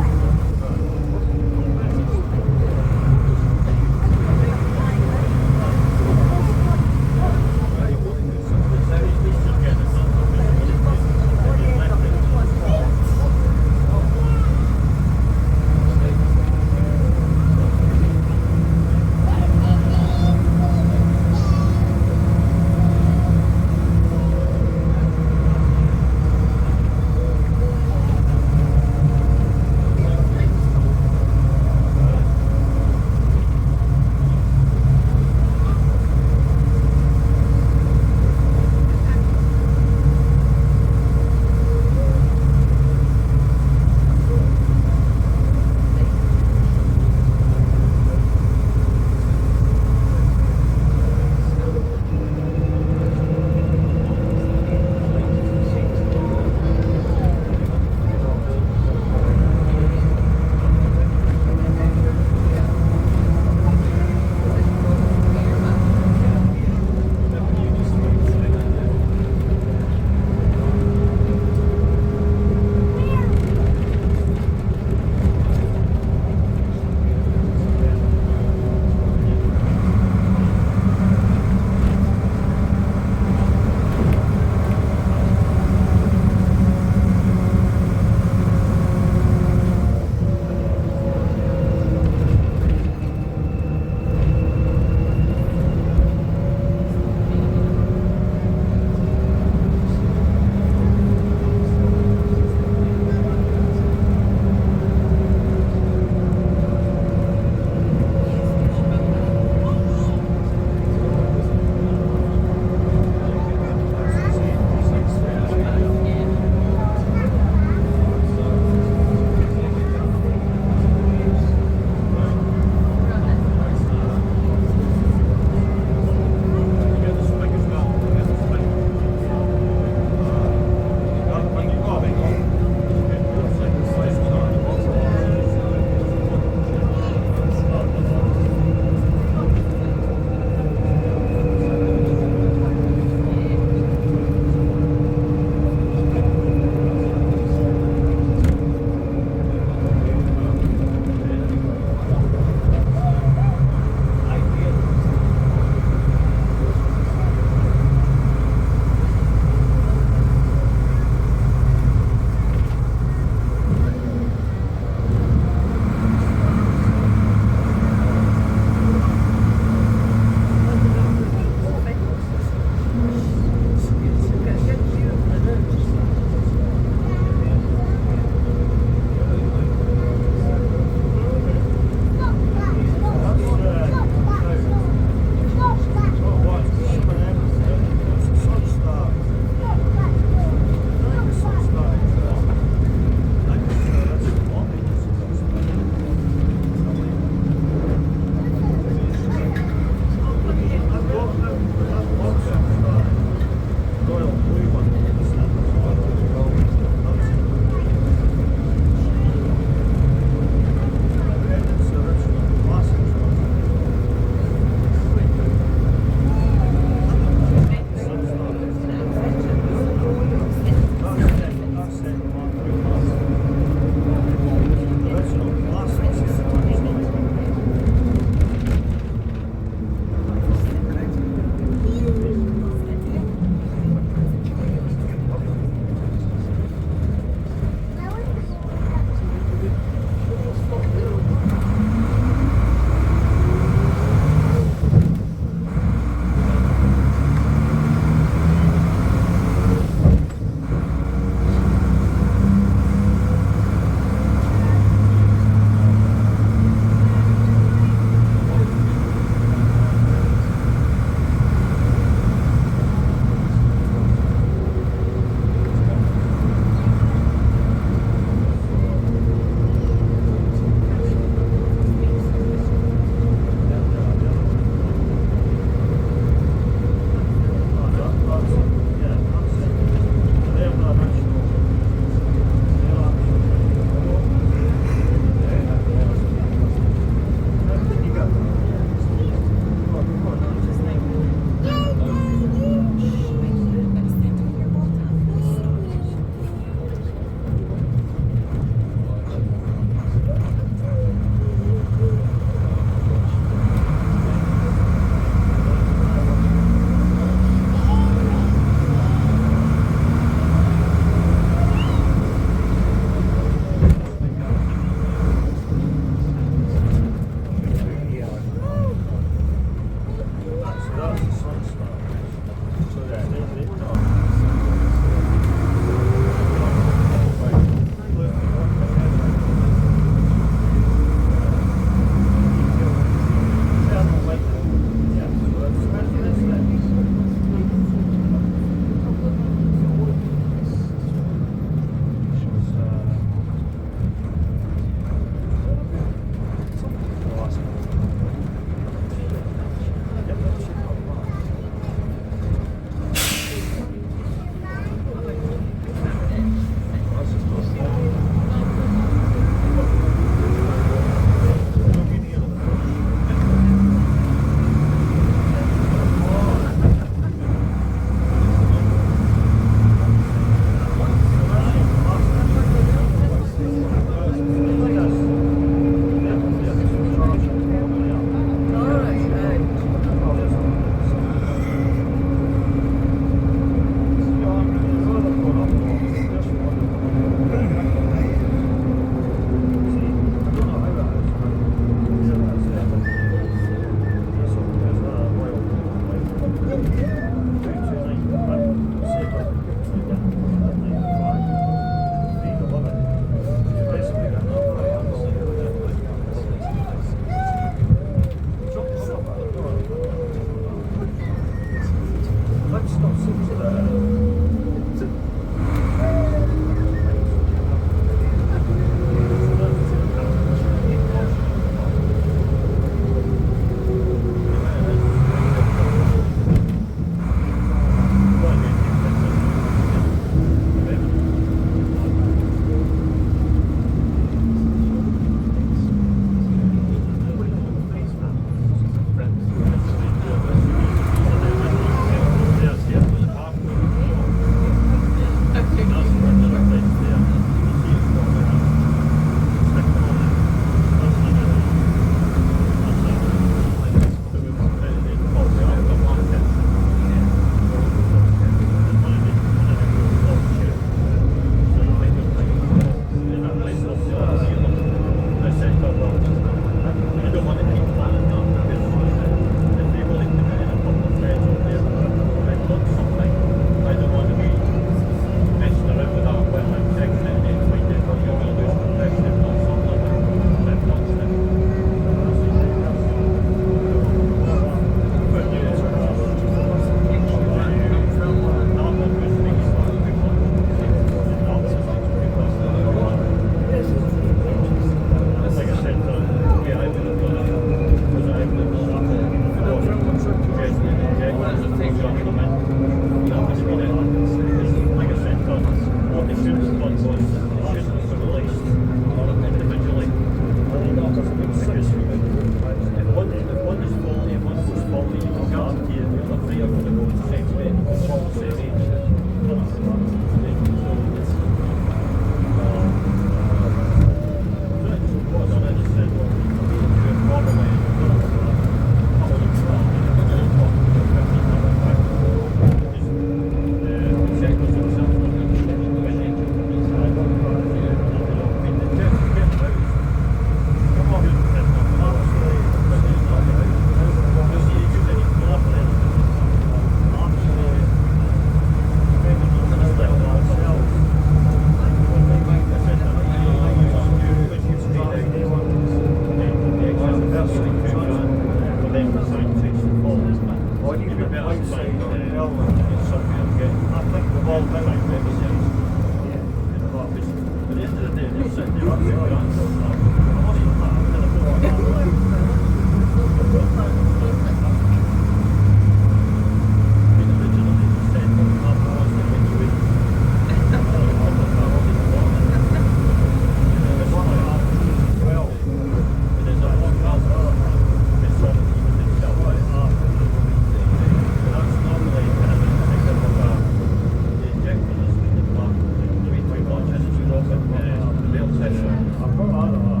I've got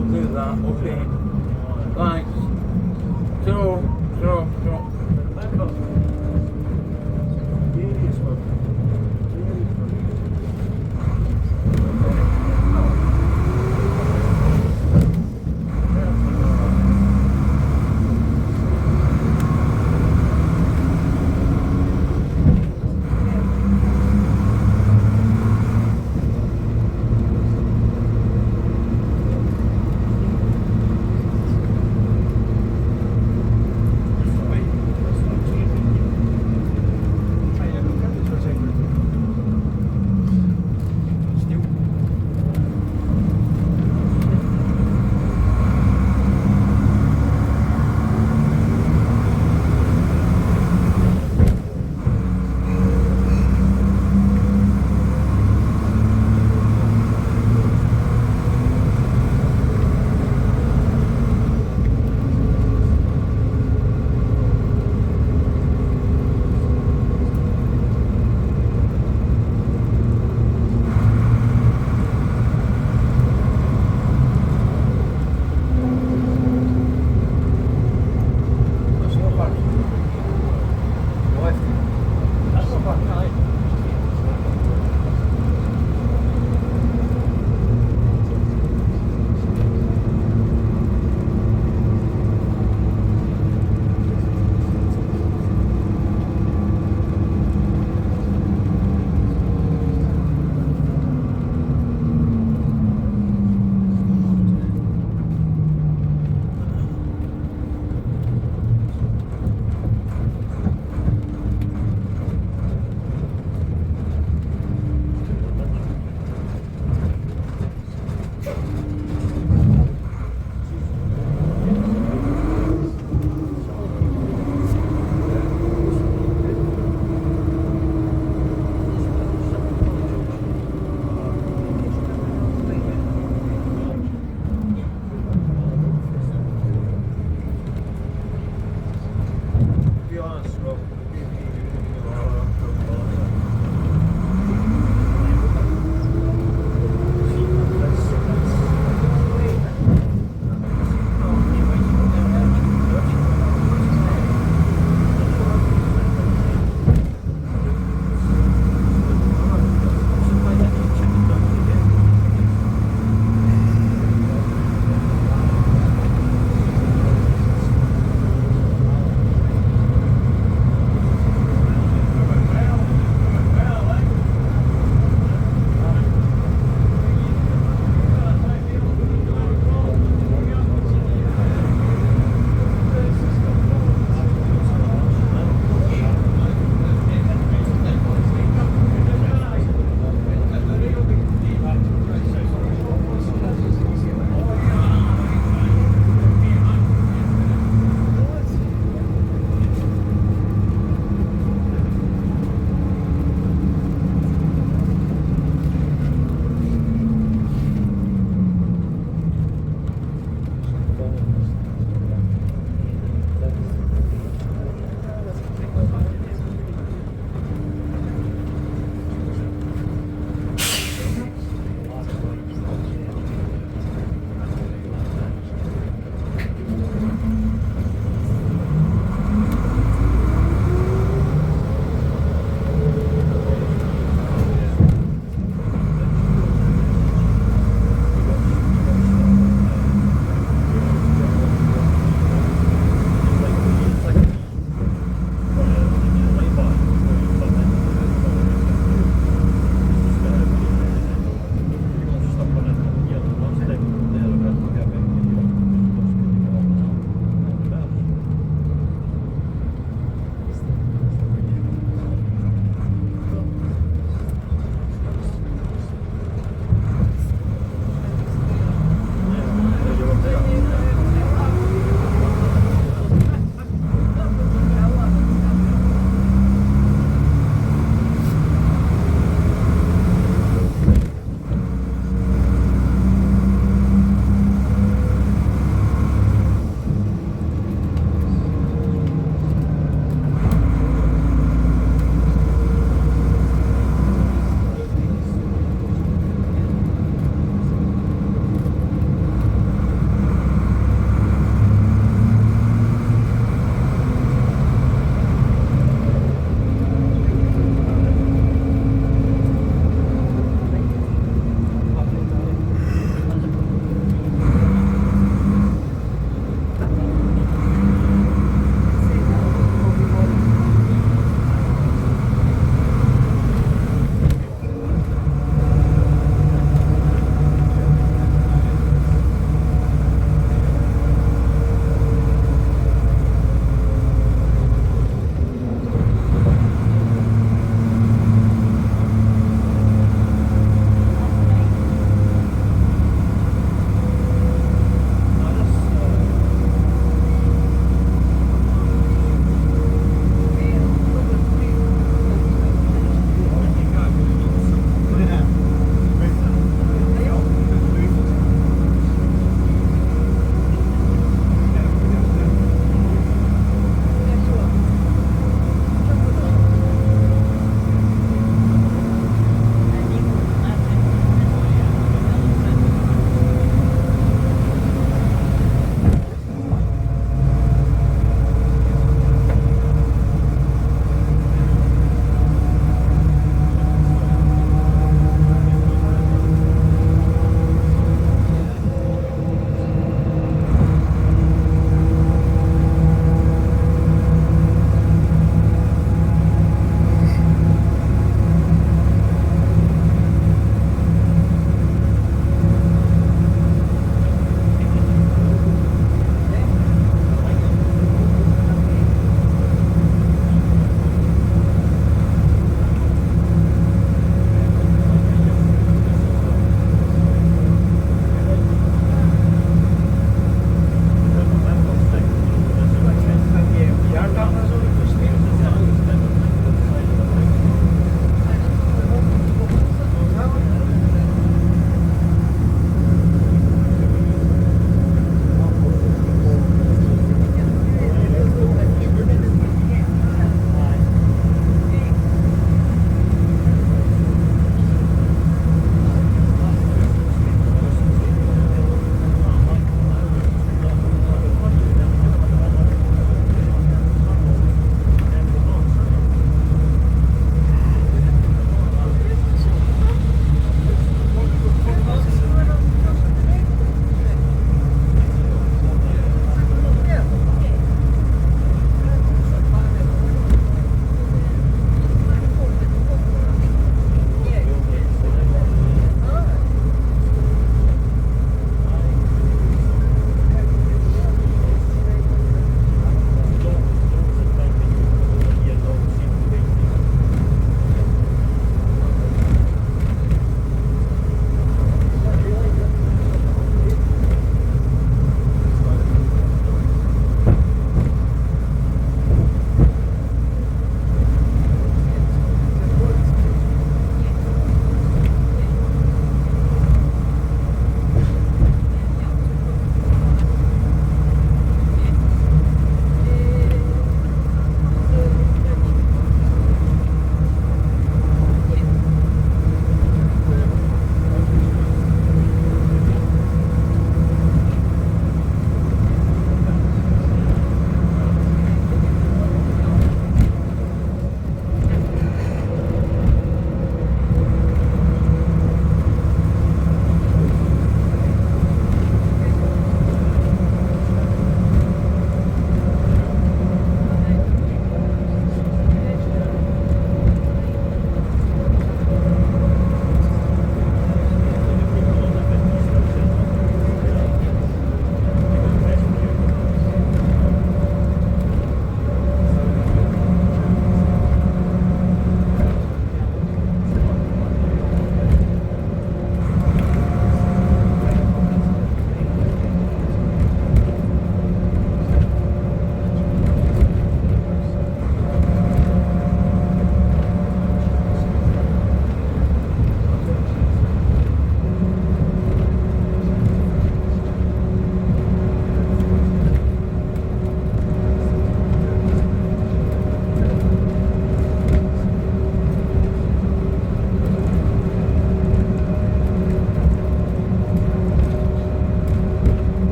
I'll do that, okay. Thanks. So.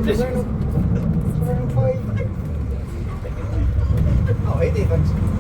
Oh, hey, thanks.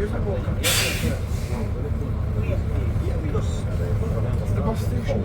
The bus station.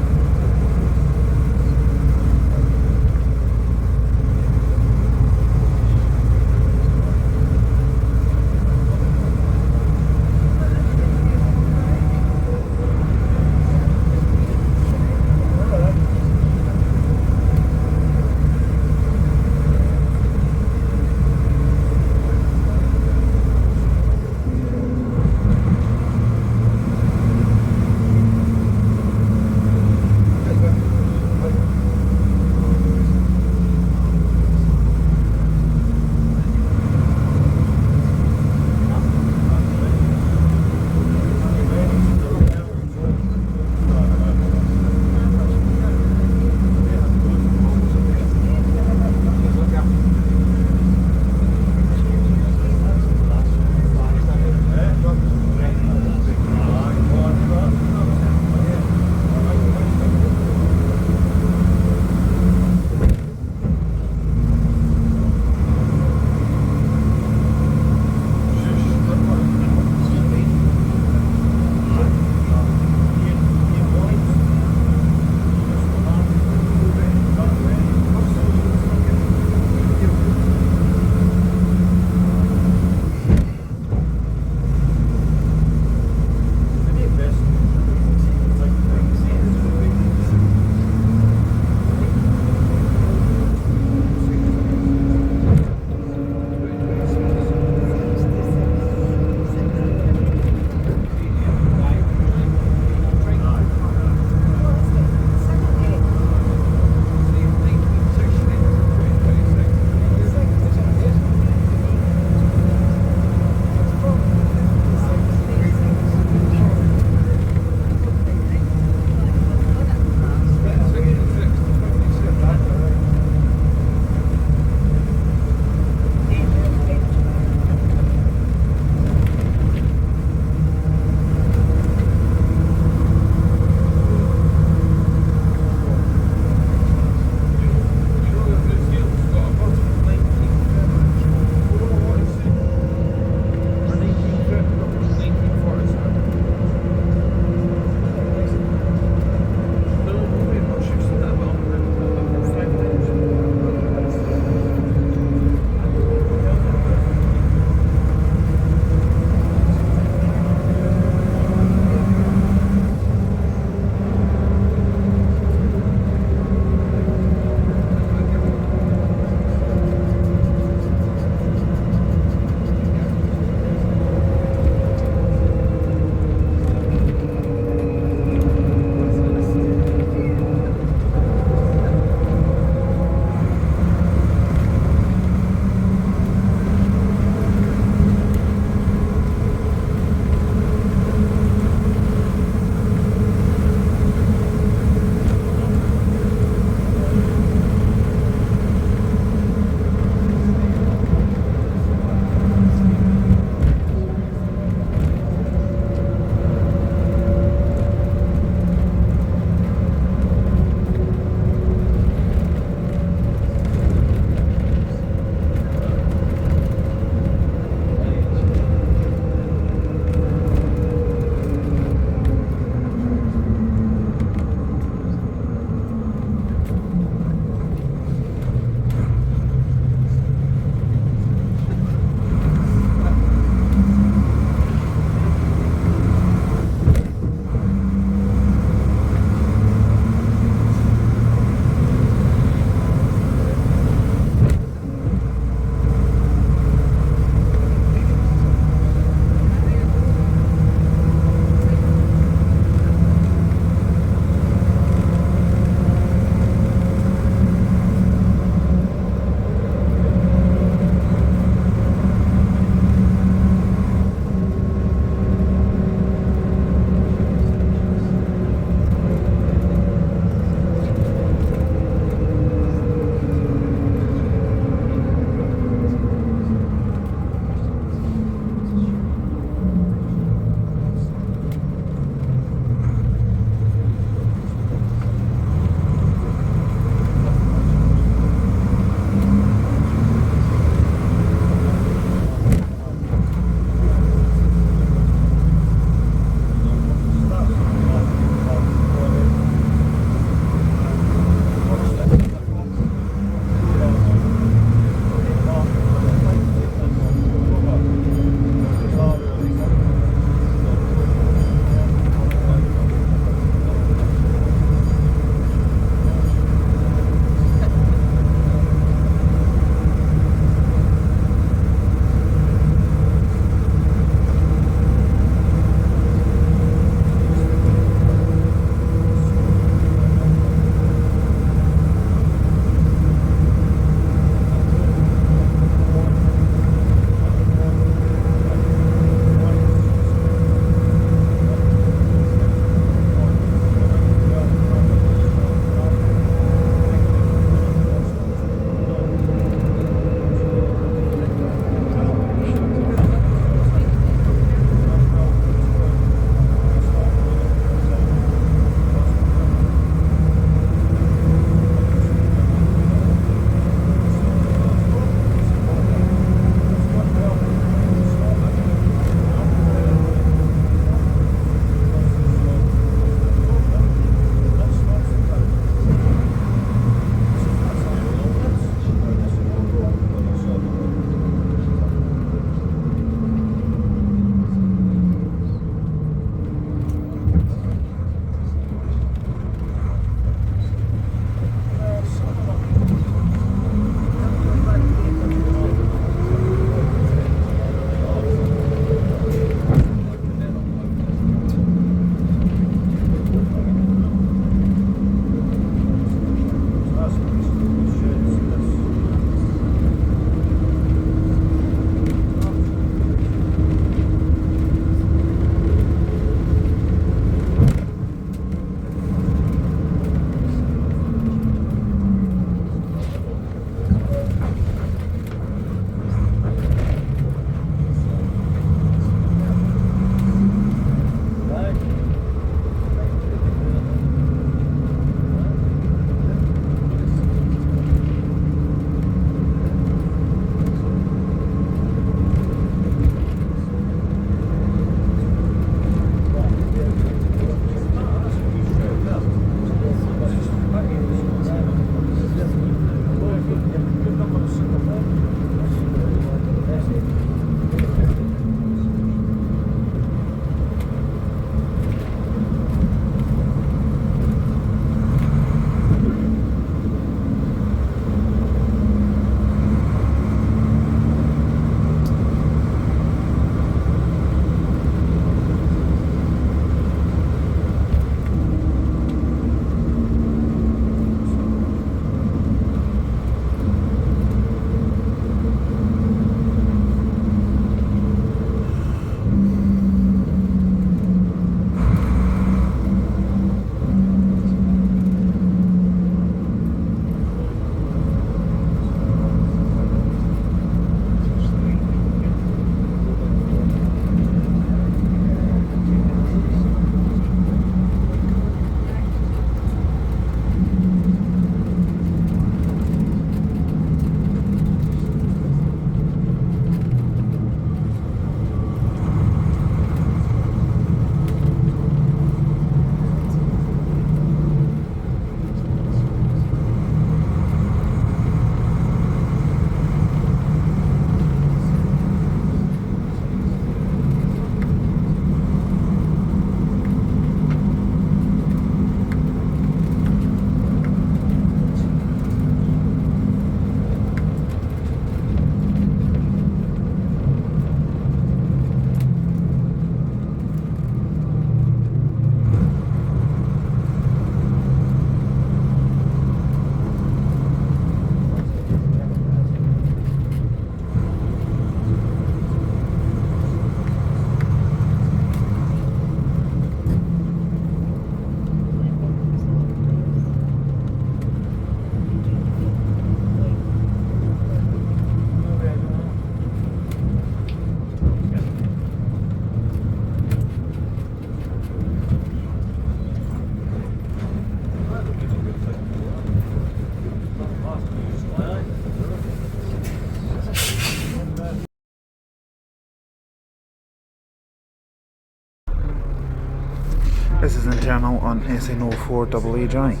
This is internal on SN04 AA Drive.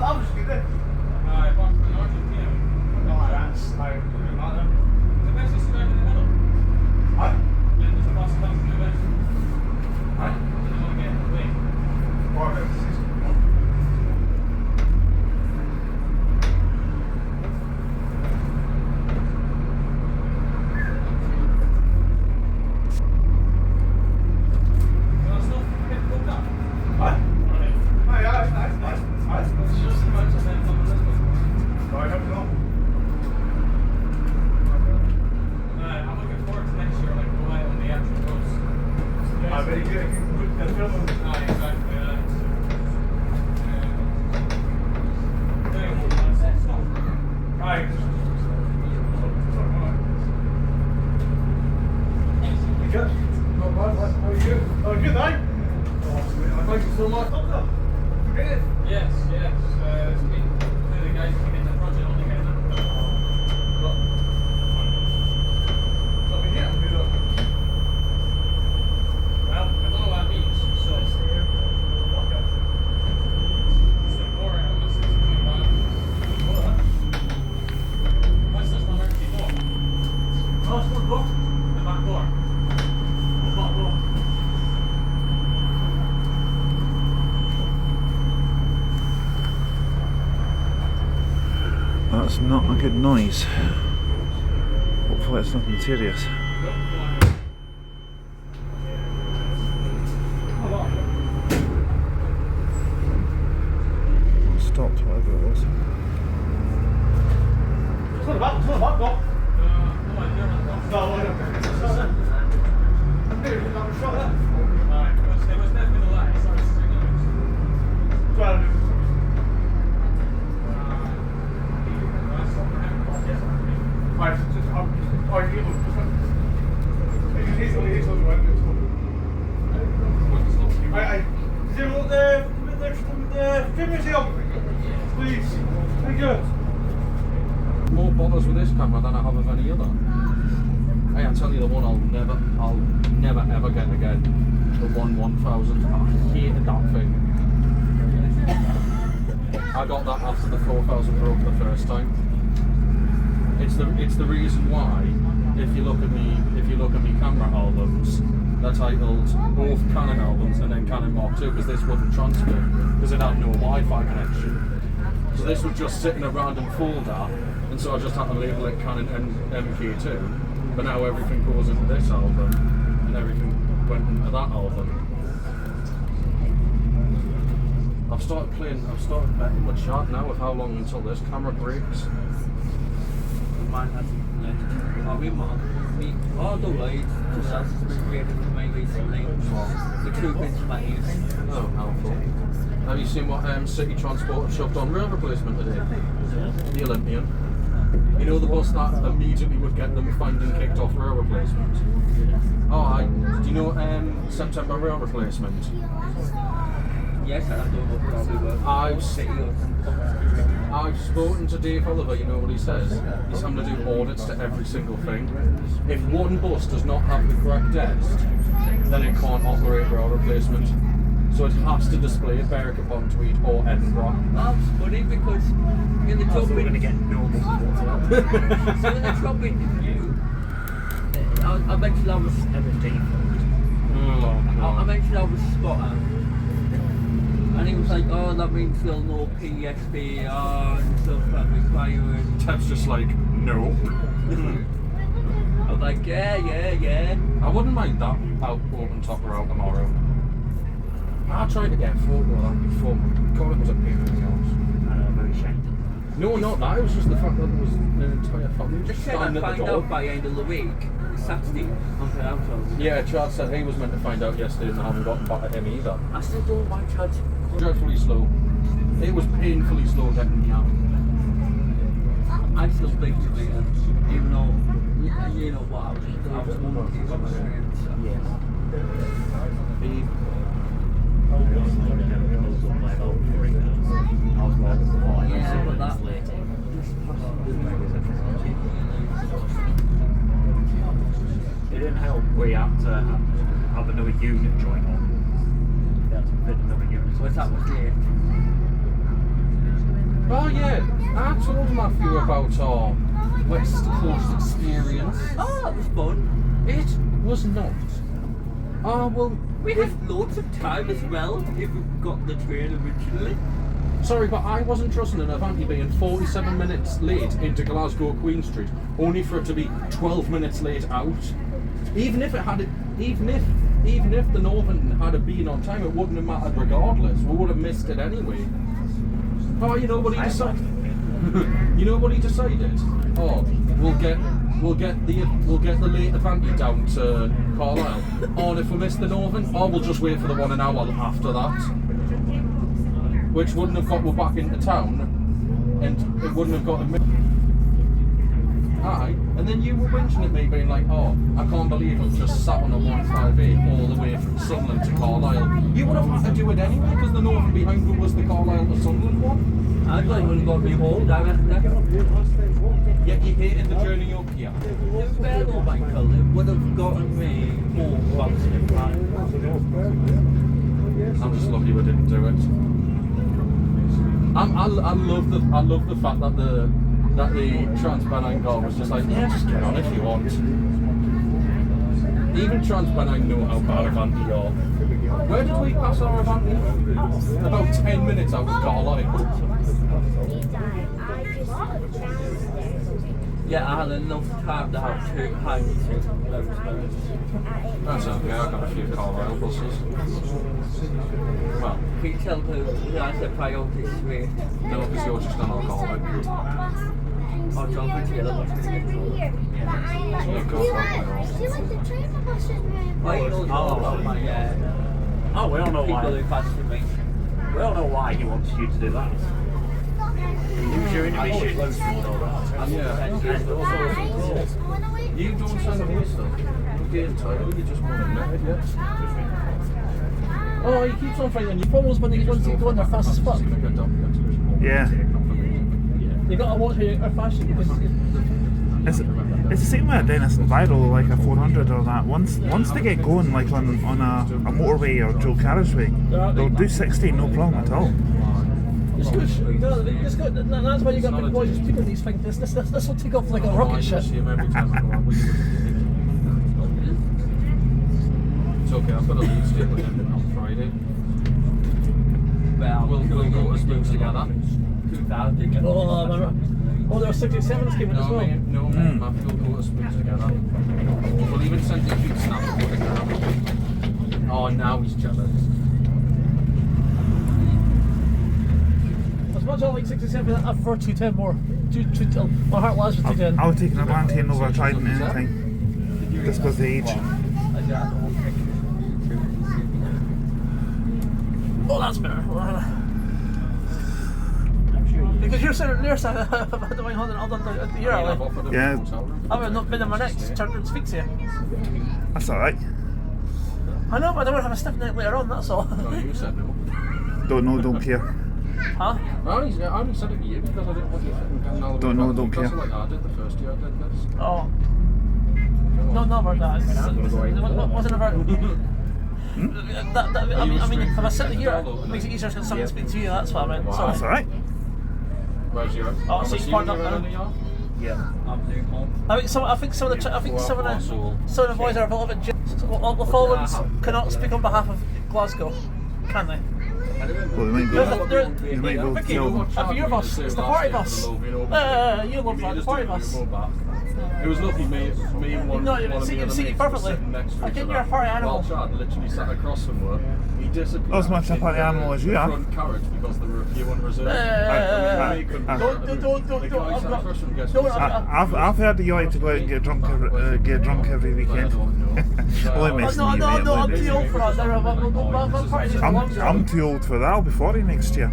I'm just good there. That's not a good noise. Hopefully it's nothing serious. Stopped, whatever it was. More bothers with this camera than I have with any other. I tell you the one I'll never ever get again. The 1000. I hated that thing. I got that after the 4000 broke the first time. It's the reason why if you look at me camera albums, they're titled both Canon albums and then Canon Mark II, because this wouldn't transfer because it had no Wi-Fi connection. So this was just sit in a random folder, and so I just had to label it Canon MK2. But now everything goes into this album, and everything went into that album. I've started betting with chat now with how long until this camera breaks. Mine hasn't yet. I'll be all the way to South Korea to my recently. The two bits of my ears. Oh, helpful. Have you seen what City Transport have shoved on rail replacement today? The Olympian. You know the bus that immediately would get them fined and kicked off rail replacement? Oh, do you know September rail replacement? Yes, I don't know what probably work. I've spoken to Dave Oliver, you know what he says? He's having to do audits to every single thing. If one bus does not have the correct desk, then it can't operate rail replacement. So it has to display at Berwick upon Tweed or Edinburgh. That's funny because in the job We're going to get no buses whatsoever. so in the job interview, I mentioned I was I mentioned I was spotter. And he was like, oh, that means you'll know PSVR and stuff that required. Ted's just like, no. I was like, yeah. I wouldn't mind that out open top route tomorrow. I tried to get a photo of that before. God, it was a pain in the arse. Very ashamed. No, not that. It was just the fact that there was an entire family Just just said standing I'd at the find door. out by the end of the week, Saturday, on the household. Yeah, Chad said he was meant to find out yesterday and I haven't gotten back at him either. I still don't mind Chad. Dreadfully slow. It was painfully slow getting me out. I still speak to me, even though You know what? I was monkey on the train. Yeah, but that late. It didn't help. We had to have another unit join on. We had to fit another unit. What's that was late? Oh yeah, I told Matthew about our West Coast experience. Oh, that was fun. It was not. Ah, well, We had loads of time as well if we got the train originally. sorry, but I wasn't trusting an Avanti being 47 minutes late into Glasgow Queen Street, only for it to be 12 minutes late out. Even if the Northern had been on time, it wouldn't have mattered regardless. We would have missed it anyway. Oh, you know what he decided? You know what he decided? Oh, we'll get the late Avanti down to Carlisle. Oh, and if we miss the Northern, oh, we'll just wait for the 1 hour after that. Which wouldn't have got we back into town, and it wouldn't have got a Aye, and then you were whinging at me being like, oh, I can't believe I've just sat on a 158 all the way from Sunderland to Carlisle. You would have had to do it anyway because the Northern behind you was the Carlisle to Sunderland one. I thought you would have got me home, damn it. Yet you hated the journey up here. It was better though, Michael. It would have gotten me more once in time. I'm just lucky we didn't do it. I love the fact that the Trans-Pennine guy was just like, yeah, just get on if you want. Even Trans-Pennine know how bad Avanti are. Where did we pass our Avanti? About 10 minutes out of Carlisle. Yeah, I had enough time to have 2 pints in those minutes. That's okay, I got a few Carlisle buses. Well, Can you tell who has the priority suite? no, because yours just done our Carlisle. Oh, John, went to get a lot of Well, you know all about my Oh, we all know people why. who pass for me. We all know why he wants you to do that. Use your inhibition. Yeah. You don't sound me stuff. I'm getting tired, you just want to admit it yet. Oh, he keeps on fighting your problems when he wants to go in there fast as fuck. Yeah. You gotta watch how you're fast because It's the same with a Dennis and Viral, like a 400 or that. Once they get going, like on a motorway or dual carriageway, they'll do 60 no problem at all. it's good. It's good. That's why you got big boys speaking these things. This will take off like a rocket ship. It's okay, I've got a lead stay with him on Friday. Well, We'll go to Spooks together. 2000. Oh, there are 67s came in as well. No, Matthew will go to Spooks together. We'll even send you a cute snap of what together. Oh, now he's jealous. As much as I like 67, I prefer 210 more. My heart lies with 210. I would take an Avanti and over a Trident anytime. Just because the age. Oh, that's better. Because you're sitting there saying, I'm doing 100 all done the year, I've like. offered him Yeah. a hotel room. I would not been in my next turn and speak to you. That's alright. I know, but I don't have a stiff neck later on, that's all. No, you said no. Don't know, don't care. Huh? I only said it to you because I didn't want you to know. Don't know, don't care. Like I did the first year I did this. Oh. No, not about that. It wasn't about. I mean, if I sit here, it makes it easier to get someone to speak to you, that's what I meant. Wow. Sorry. That's alright. Where's your? Oh, so he's pointing up now. Yeah. I'm doing home. I think some of the boys are a little bit. The followers cannot speak on behalf of Glasgow, can they? Well, they might go. You might go Vicky, tell them. after your bus, it's the party bus. You love that, the party bus. It was lucky me and one. No, one you of see the other it mates perfectly. were sitting next to I each think other. you're a party animal. Well, Chad literally sat across from her. He disappeared. Not as much a party animal as you are. Front carriage because there were a few unreserved. Don't. I've heard that you like to go out and get drunk every weekend. Only messing No, with you, mate, I'm only too old for that. My party's a long I'm too old for that. I'll be 40 next year.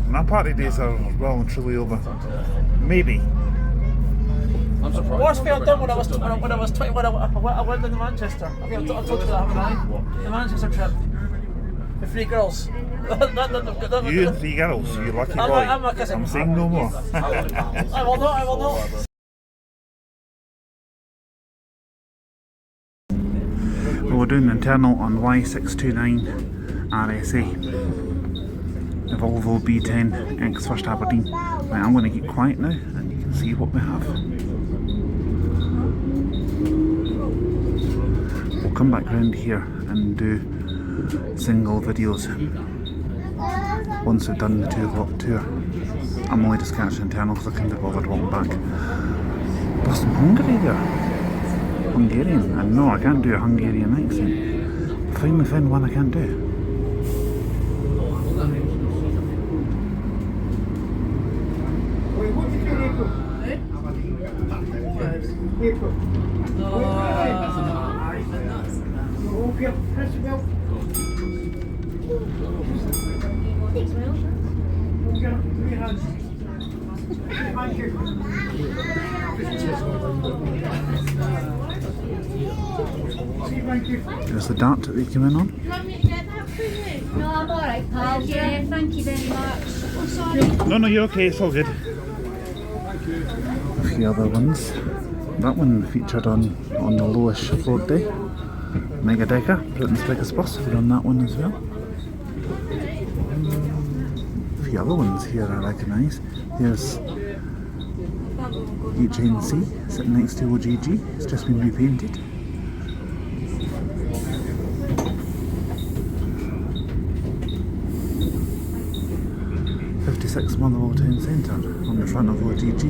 My party days are well and truly over. Maybe. I'm surprised. Worst thing I've done when I was 21, I went into Manchester. I think I told you that, haven't I? The Manchester trip. The 3 girls. You and 3 girls, you lucky boy. I'm like I said, I'm saying no more. I will not. Well, we're doing an internal on Y629 RSA. The Volvo B10 X First Aberdeen. Right, I'm going to get quiet now and you can see what we have. We'll come back round here and do single videos once we've done the 2 o'clock tour. I'm only just catching internal because I couldn't be bothered walking back. There's some Hungary there. Hungarian, and no, I can't do a Hungarian accent. I finally found one I can't do. There's the dart that we came in on. Do you want me to get that for you? No, I'm alright, pal. Yeah, thank you very much. Oh, sorry. No, you're okay, it's all good. A few other ones. That one featured on the lowish float day. Mega Decker, Britain's biggest bus, we're on that one as well. A few other ones here I recognise. Here's HNC sitting next to OGG, it's just been repainted. Motherwell Town Centre on the front of OGG.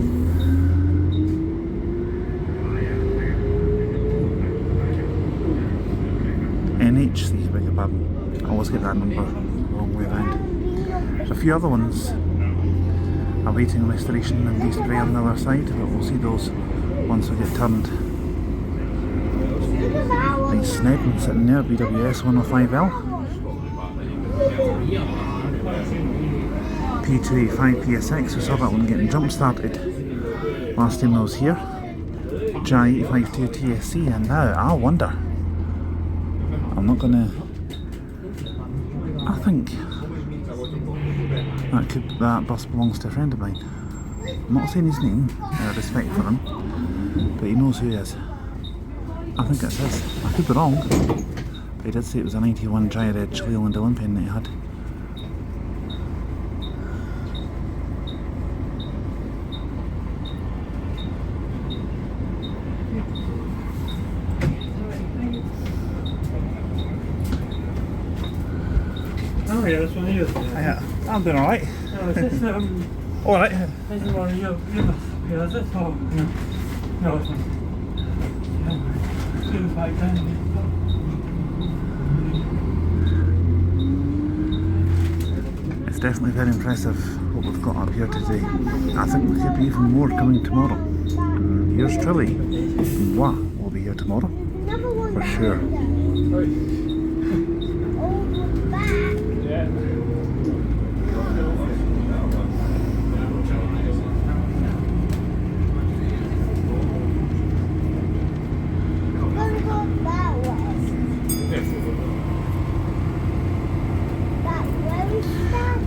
NHC, beg your pardon. I always get that number the wrong way around. There's a few other ones awaiting restoration and respray on the other side, but we'll see those once we get turned. Nice Snedden sitting there, BWS 105L. P285 PSX, we saw that one getting jump started last time I was here. J852 TSC, and now I wonder. I'm not gonna. I think that bus belongs to a friend of mine. I'm not saying his name, out of respect for him, but he knows who he is. I think it's his. I could be wrong, but he did say it was a 91 dry red Leyland Olympian that he had. Oh yeah, that's one of yours. Yeah, I'm doing alright. No, is this Alright. this is one of your yeah, is this oh no. No, it's not. Yeah. 259. It's definitely very impressive what we've got up here today. I think there could be even more coming tomorrow. And yours truly, moi, will be here tomorrow. For sure.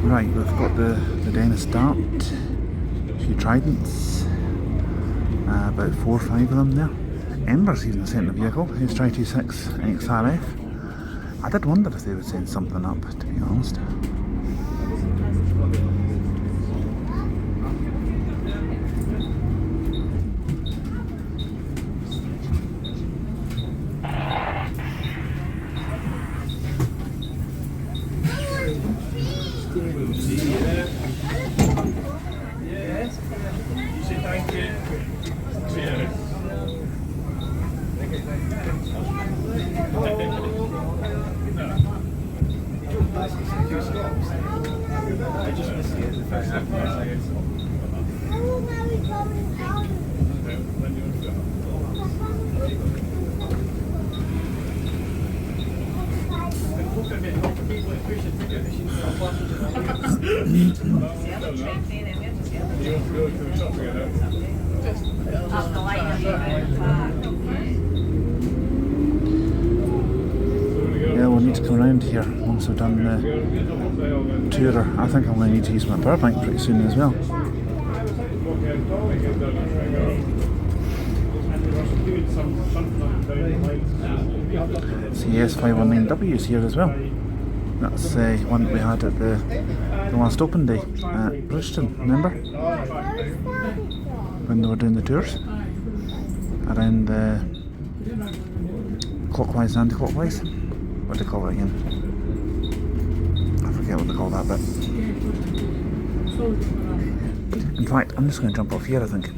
Right, we've got the Dennis Dart, a few Tridents, about 4 or 5 of them there. Ember's even sent a vehicle, his Tri-26 XRF. I did wonder if they would send something up, to be honest. around here once we've done the tour. I think I'm going to need to use my power bank pretty soon as well. CS519W is here as well. That's the one that we had at the last open day at Bridgeton, remember? When they were doing the tours around the clockwise and anti-clockwise. What do they call it again? I forget what they call that bit. In fact, I'm just going to jump off here, I think.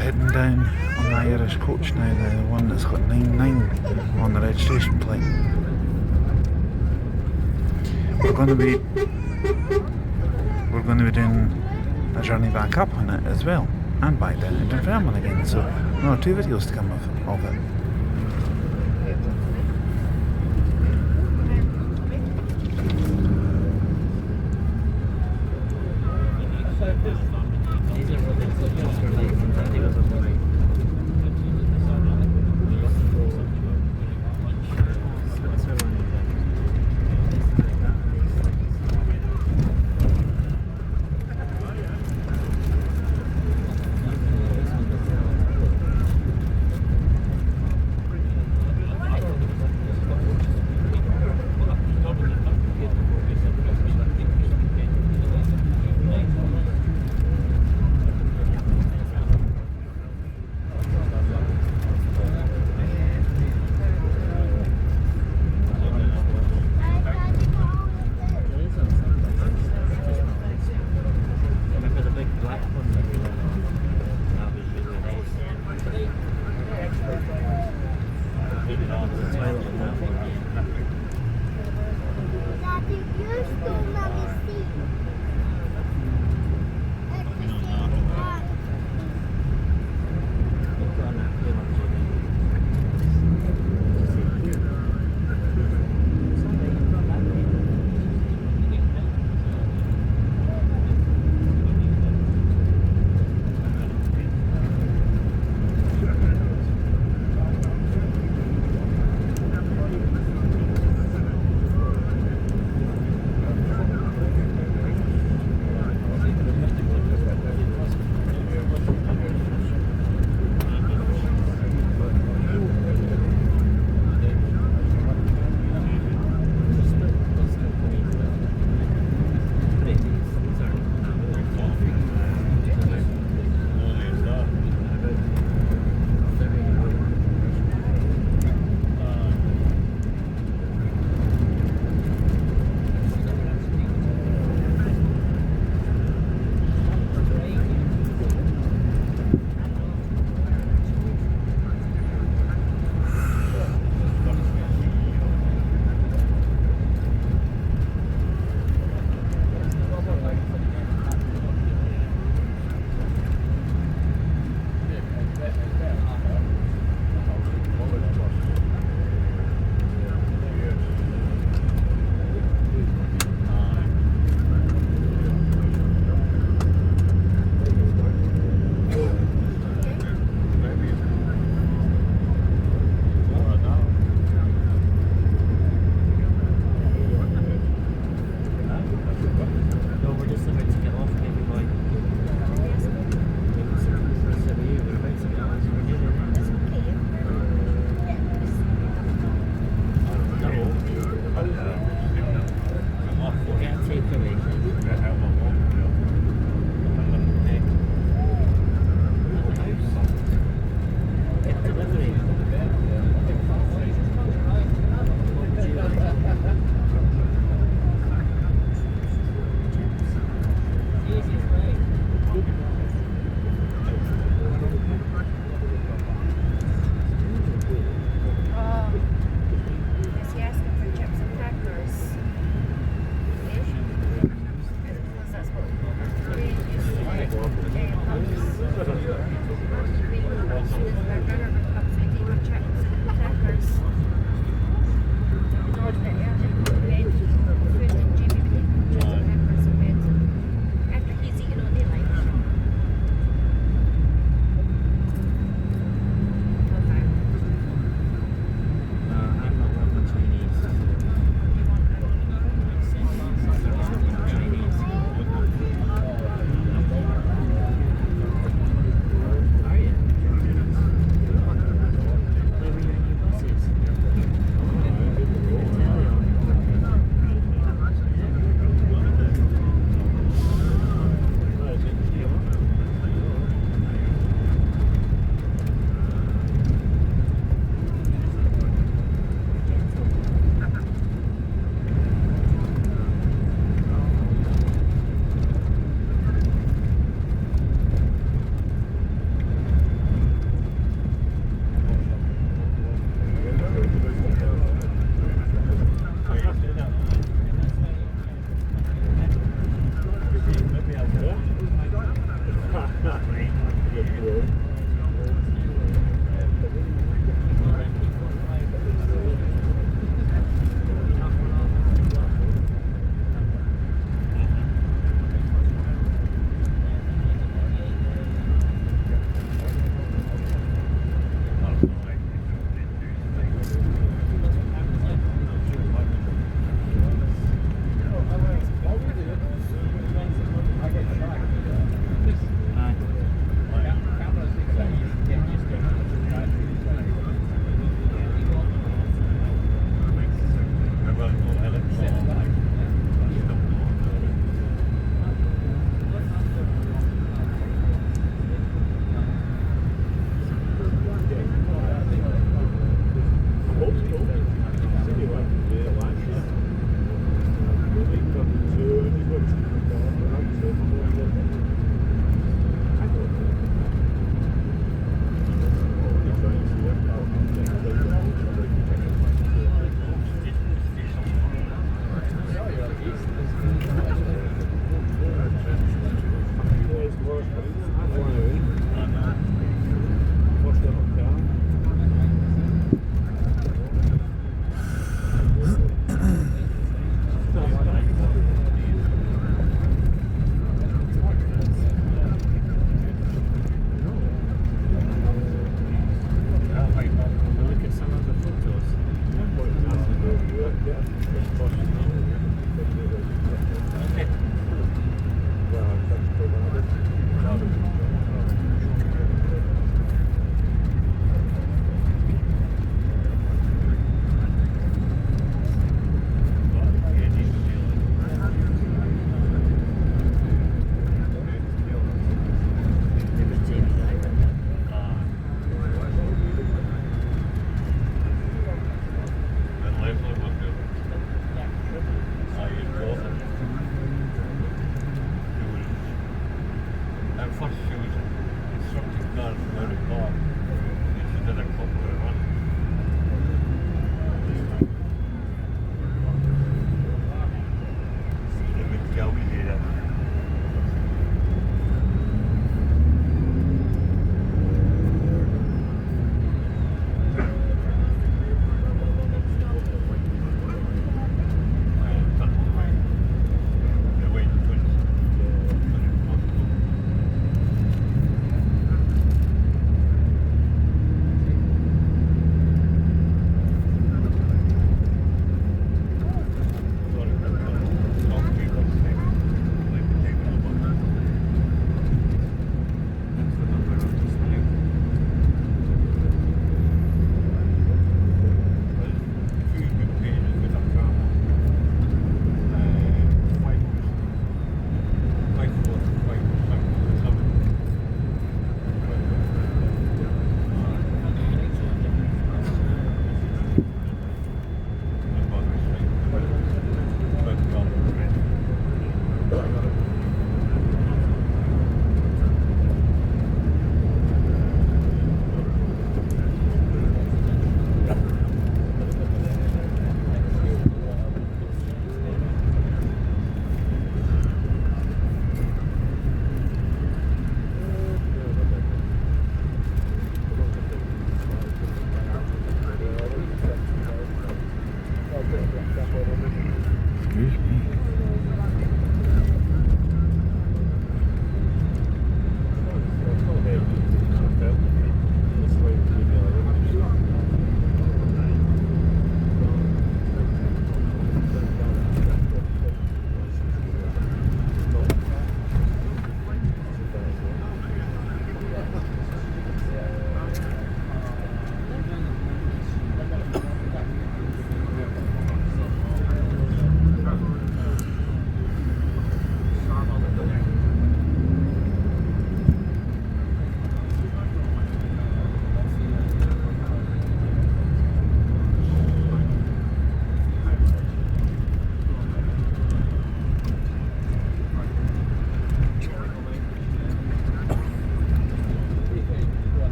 Heading down on the Irish coach now, the one that's got 99 on the registration plate. We're going to be doing a journey back up on it as well, and back down to Dunfermline again. So there are 2 videos to come of it.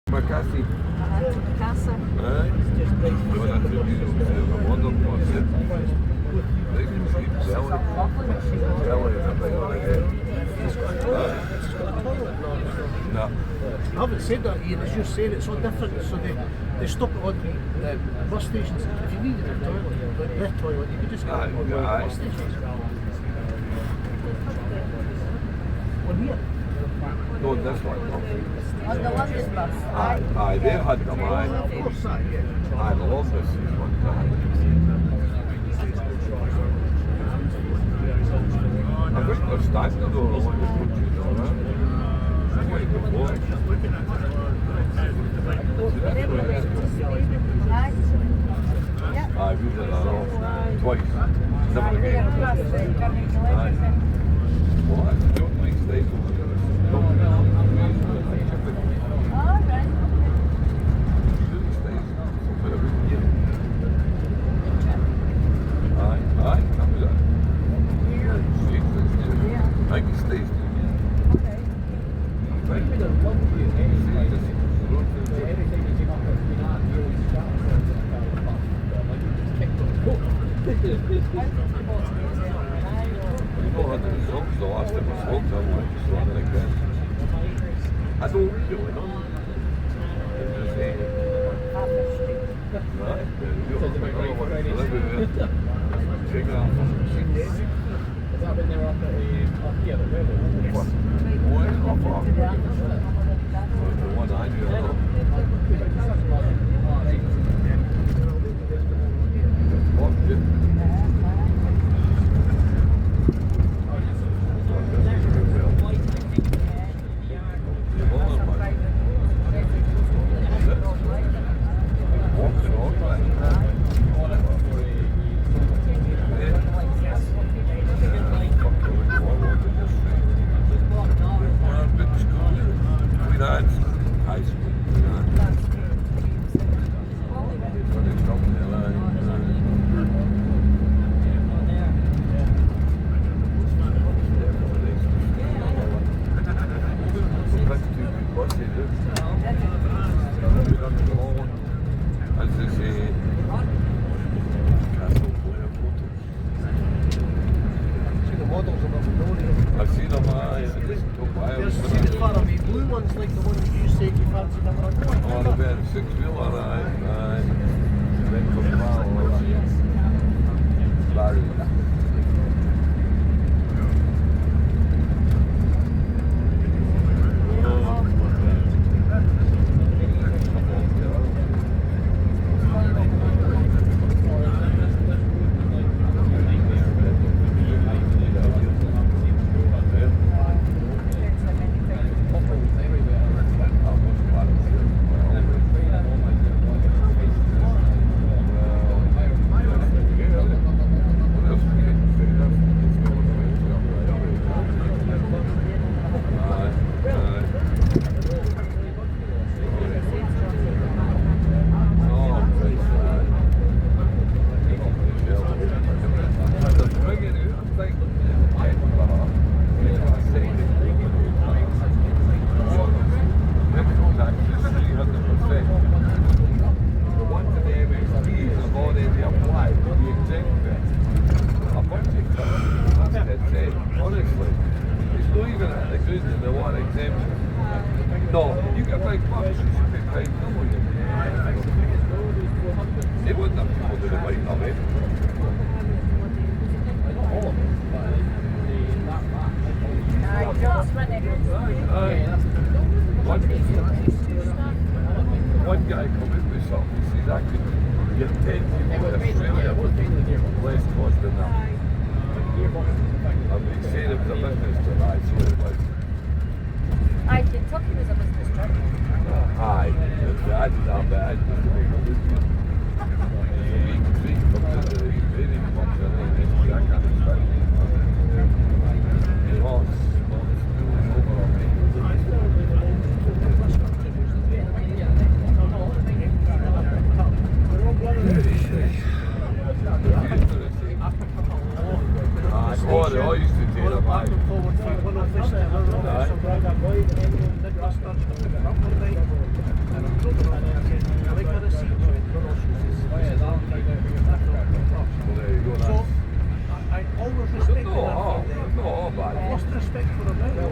McCarthy. Casa. Aye. Well, that's a beautiful London concept. Nice and cheap. Jelly is a big one again. No. I haven't said that, Ian, as you're saying, it's so different. So they stop it on the bus stations. If you needed a toilet, the toilet, you could just go to one of the bus stations. One here. No, this one. On the London bus. Aye, they had them, aye. Of course, yeah. Aye, the longest is one. I think they're standing though, the one that's put you on that. Quite before. Aye, we did that all. Twice. Never again. Aye. Well, that's a joke, nice days over there. I don't really know. Has that been there up here, the railway? One I do. One guy come in with something, he says, I could get 10 people in Australia with less cost than that. And he said it was a business trip, aye, so it was. Aye, Kentucky was a business trip. Aye, I did that, but I didn't make a look. So we comes into the training box and then I can't expect it. Lots of schools over on me. Oh, they all used to do that, Back and forward, forward, like a receipt with Russians. So I always respected her for them. No, I bad. lost respect for her now.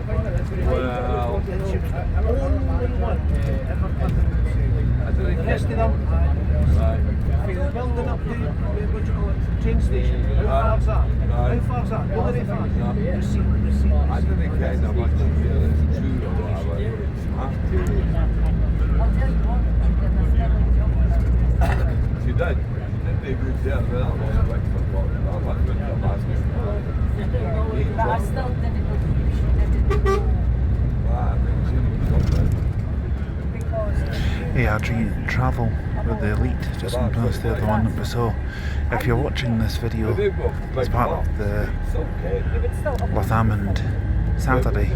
Well, And she was the only one ever I didn't the get rest of them, Right. from the building up to what you call it, train station. How far's that? Right. How far's that? Not very far. No. Receipt. I didn't care that much to hear this too or whatever. I'll tell you what, She did. She did a good job. I don't know what I'm asking. but I still didn't believe she did it I think she did something. because Yeah, I dream travel with the elite, just in past the other one that we saw. If you're watching this video as part of the Lathalmond Saturday,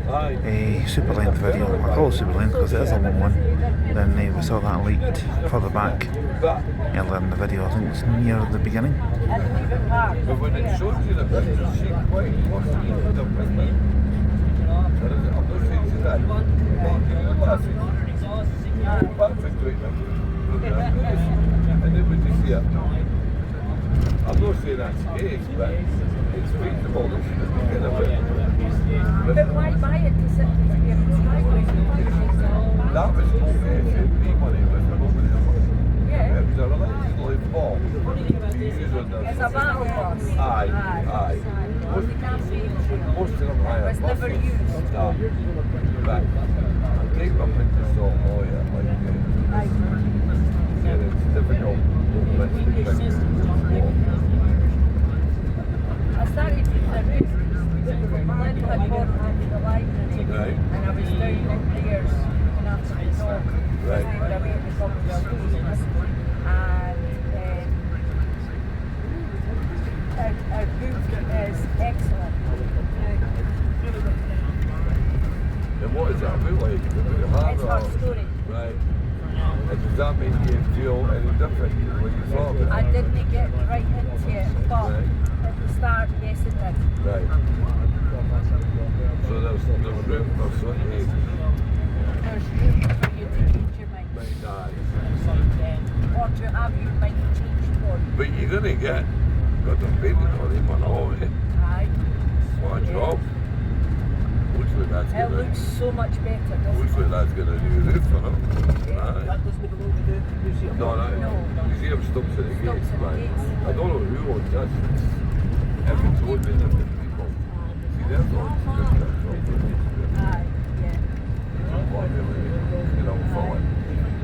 a super length video, I call it super length because it is a long one, then we saw that elite further back earlier in the video. I think it's near the beginning. But when it shows you the picture, she quite possibly could have been there. I'm not saying she's that. Perfect right now. And then when you see it, I'm not saying that's age, but it's reasonable that she doesn't get a bit. but why buy it to sit here? That was okay, it should be money, but it wasn't money. Yeah. It was a relatively ball to use on It's the... a battle bus. Aye. Well, you can't see it. Most of them hire It's never buses. used. No. But take my pictures all lawyer, like, Right. yeah, it's difficult. But it's pictures. I started with the roof. Melinda had brought it into the library. Right. And I was down in theirs and after the dog. Right. They were away at the top of the schools. And our book is excellent. And what is that about like? Is it hard It's or... her story. Right. And does that make you feel any different when you thought of it? I didn't get right into it, but Right. at the start, yes it did. Right. So there's room for something. There's room for you to change your mind. Right, aye. Or to have your mind changed for you. But you're gonna get got the painting on him and all of it. Aye. What a job. Hopefully that's It gonna looks so much better, doesn't it? hopefully that's gonna do roof for him. Aye. That doesn't belong to the museum. No, that No. museum stops at the Stops gates, at the right? gates. I don't know who owns this. Every told me different people. See, they're not different properties. Aye, yeah. What really, you know, for it. All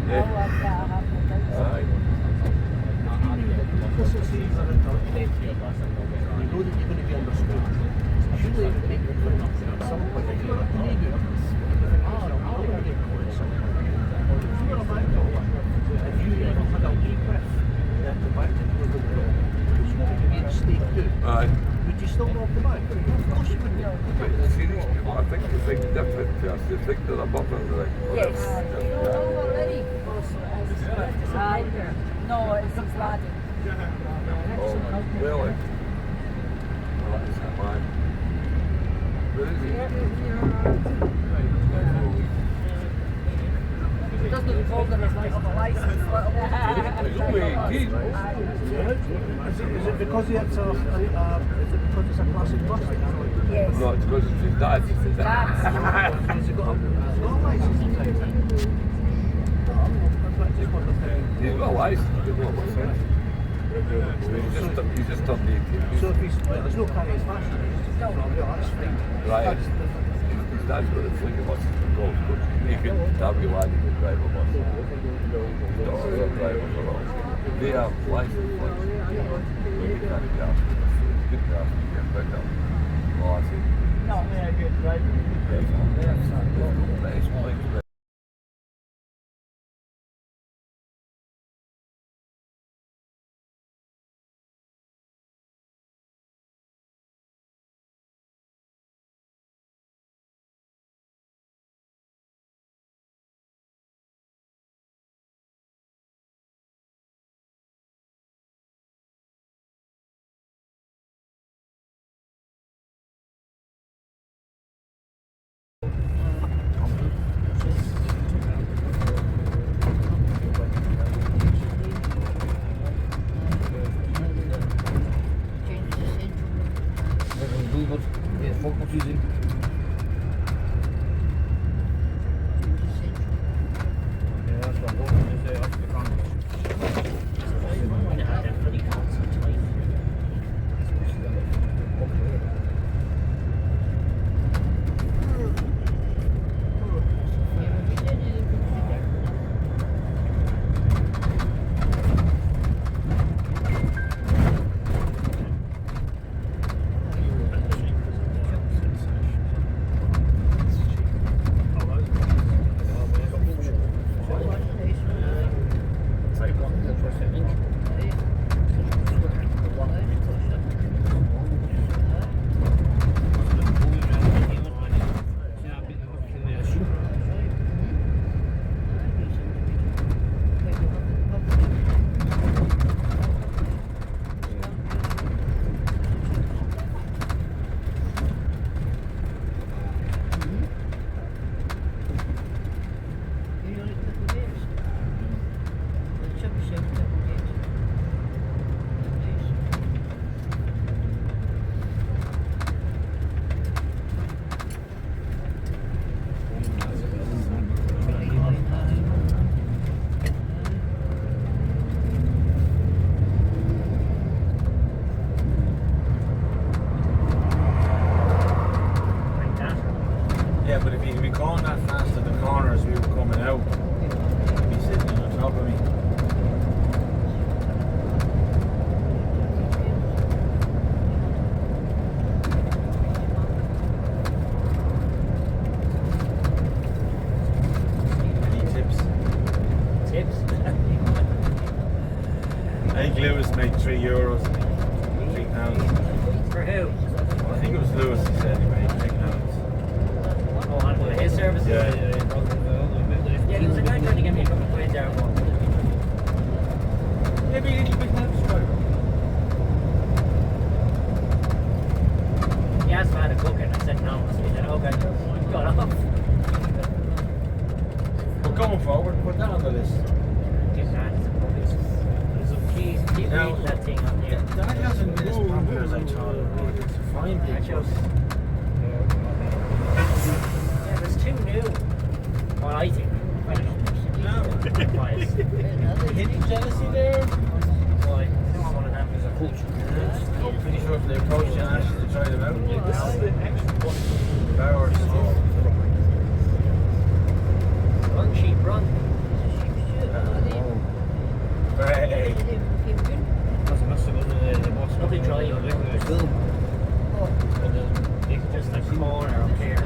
Yeah. of that I have no doubt. Aye. Listen to these are you know that you're going to be understood. Surely it would make you feel at some point if you're a teenager, I'm going to get caught at some point. Or if you were a man, if you ever had a wee whiff that the back that you were going to rob, because you were going to be in state too, Aye. would you still rob the bank? Of course you wouldn't. But see, these people, I think they think different to us. They think they're above us. Like, Yes. already. Aye. No, it's his laddie. oh, really? Oh, that's not mine. Where is he? He doesn't look old enough to have a license, let alone. He's only 18. Is it because it's a classic bus? Yes. No, it's because it's his dad. That's Has he got a license in time? He's got a license, but not what's it. He's just turned 18. So if there's no carriers fashion, that's fine. Right. His dad's got a fleet of buses for golf coach. He can have your lad, he can drive a bus. His daughter's a driver for all. They have license plates. But you can't get after them. It's good to have to get picked up. Well, I see. no. Nice plates. Lathalmond. Yeah, football season. Yeah, that's what I'm hoping is off the front. Yeah, but if you'd been going that fast at the corner as we were coming out, you'd be sitting on top of me. Any tips? Tips? I think Lewis made €3, £3. For who? I think it was Lewis who said he made £3. Oh, on one of his services? Yeah. Yeah, there was a guy trying to get me a couple of quid there. Maybe a little bit now. He asked if I had a cooker and I said no. So he said, okay, got off. But going forward, put that on the list. Give that as a police. There's some keys. Keep Now, reading that thing on there. That hasn't been as popular as I thought it would. It's a fine big Actually, bus. yeah, there's two new. Well, I think. I don't know. Why is Hidden jealousy there? why? One of them is a coach. I'm pretty sure if they approached you and asked you to try them out, you'd know. Bowers. Run, sheep, run. Hey. Nothing dry on it. Just a corner up here.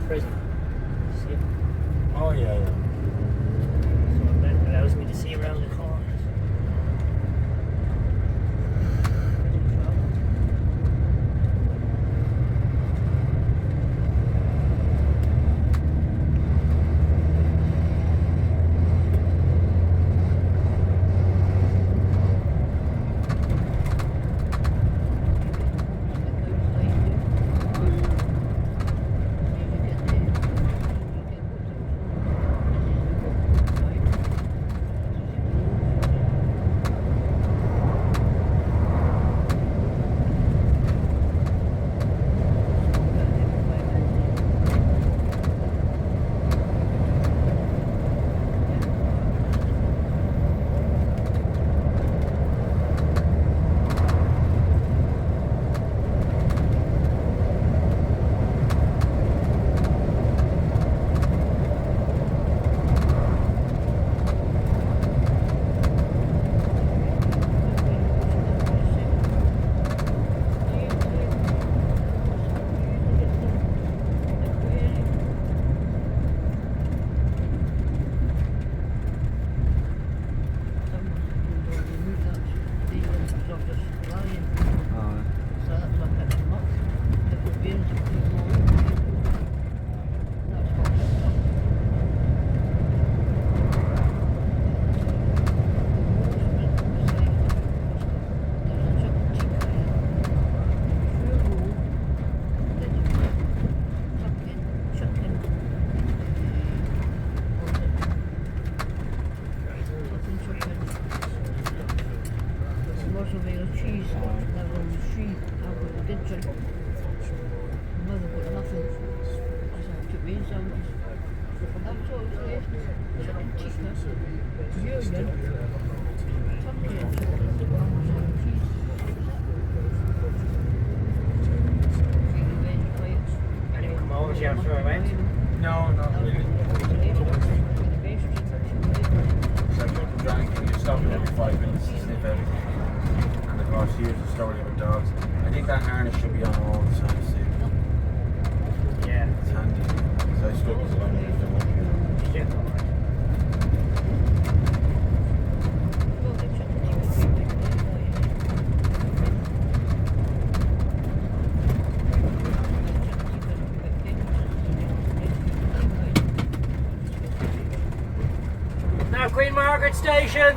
prison. See? Oh yeah, yeah. So that allows me to see around the corners. No, not really. It's like looking drunk and you're stopping every 5 minutes to sniff everything. And of course here's the story about dogs. I think that harness should be on all the time too. Yeah. It's handy. So I struggle along with the one. Now Queen Margaret Station.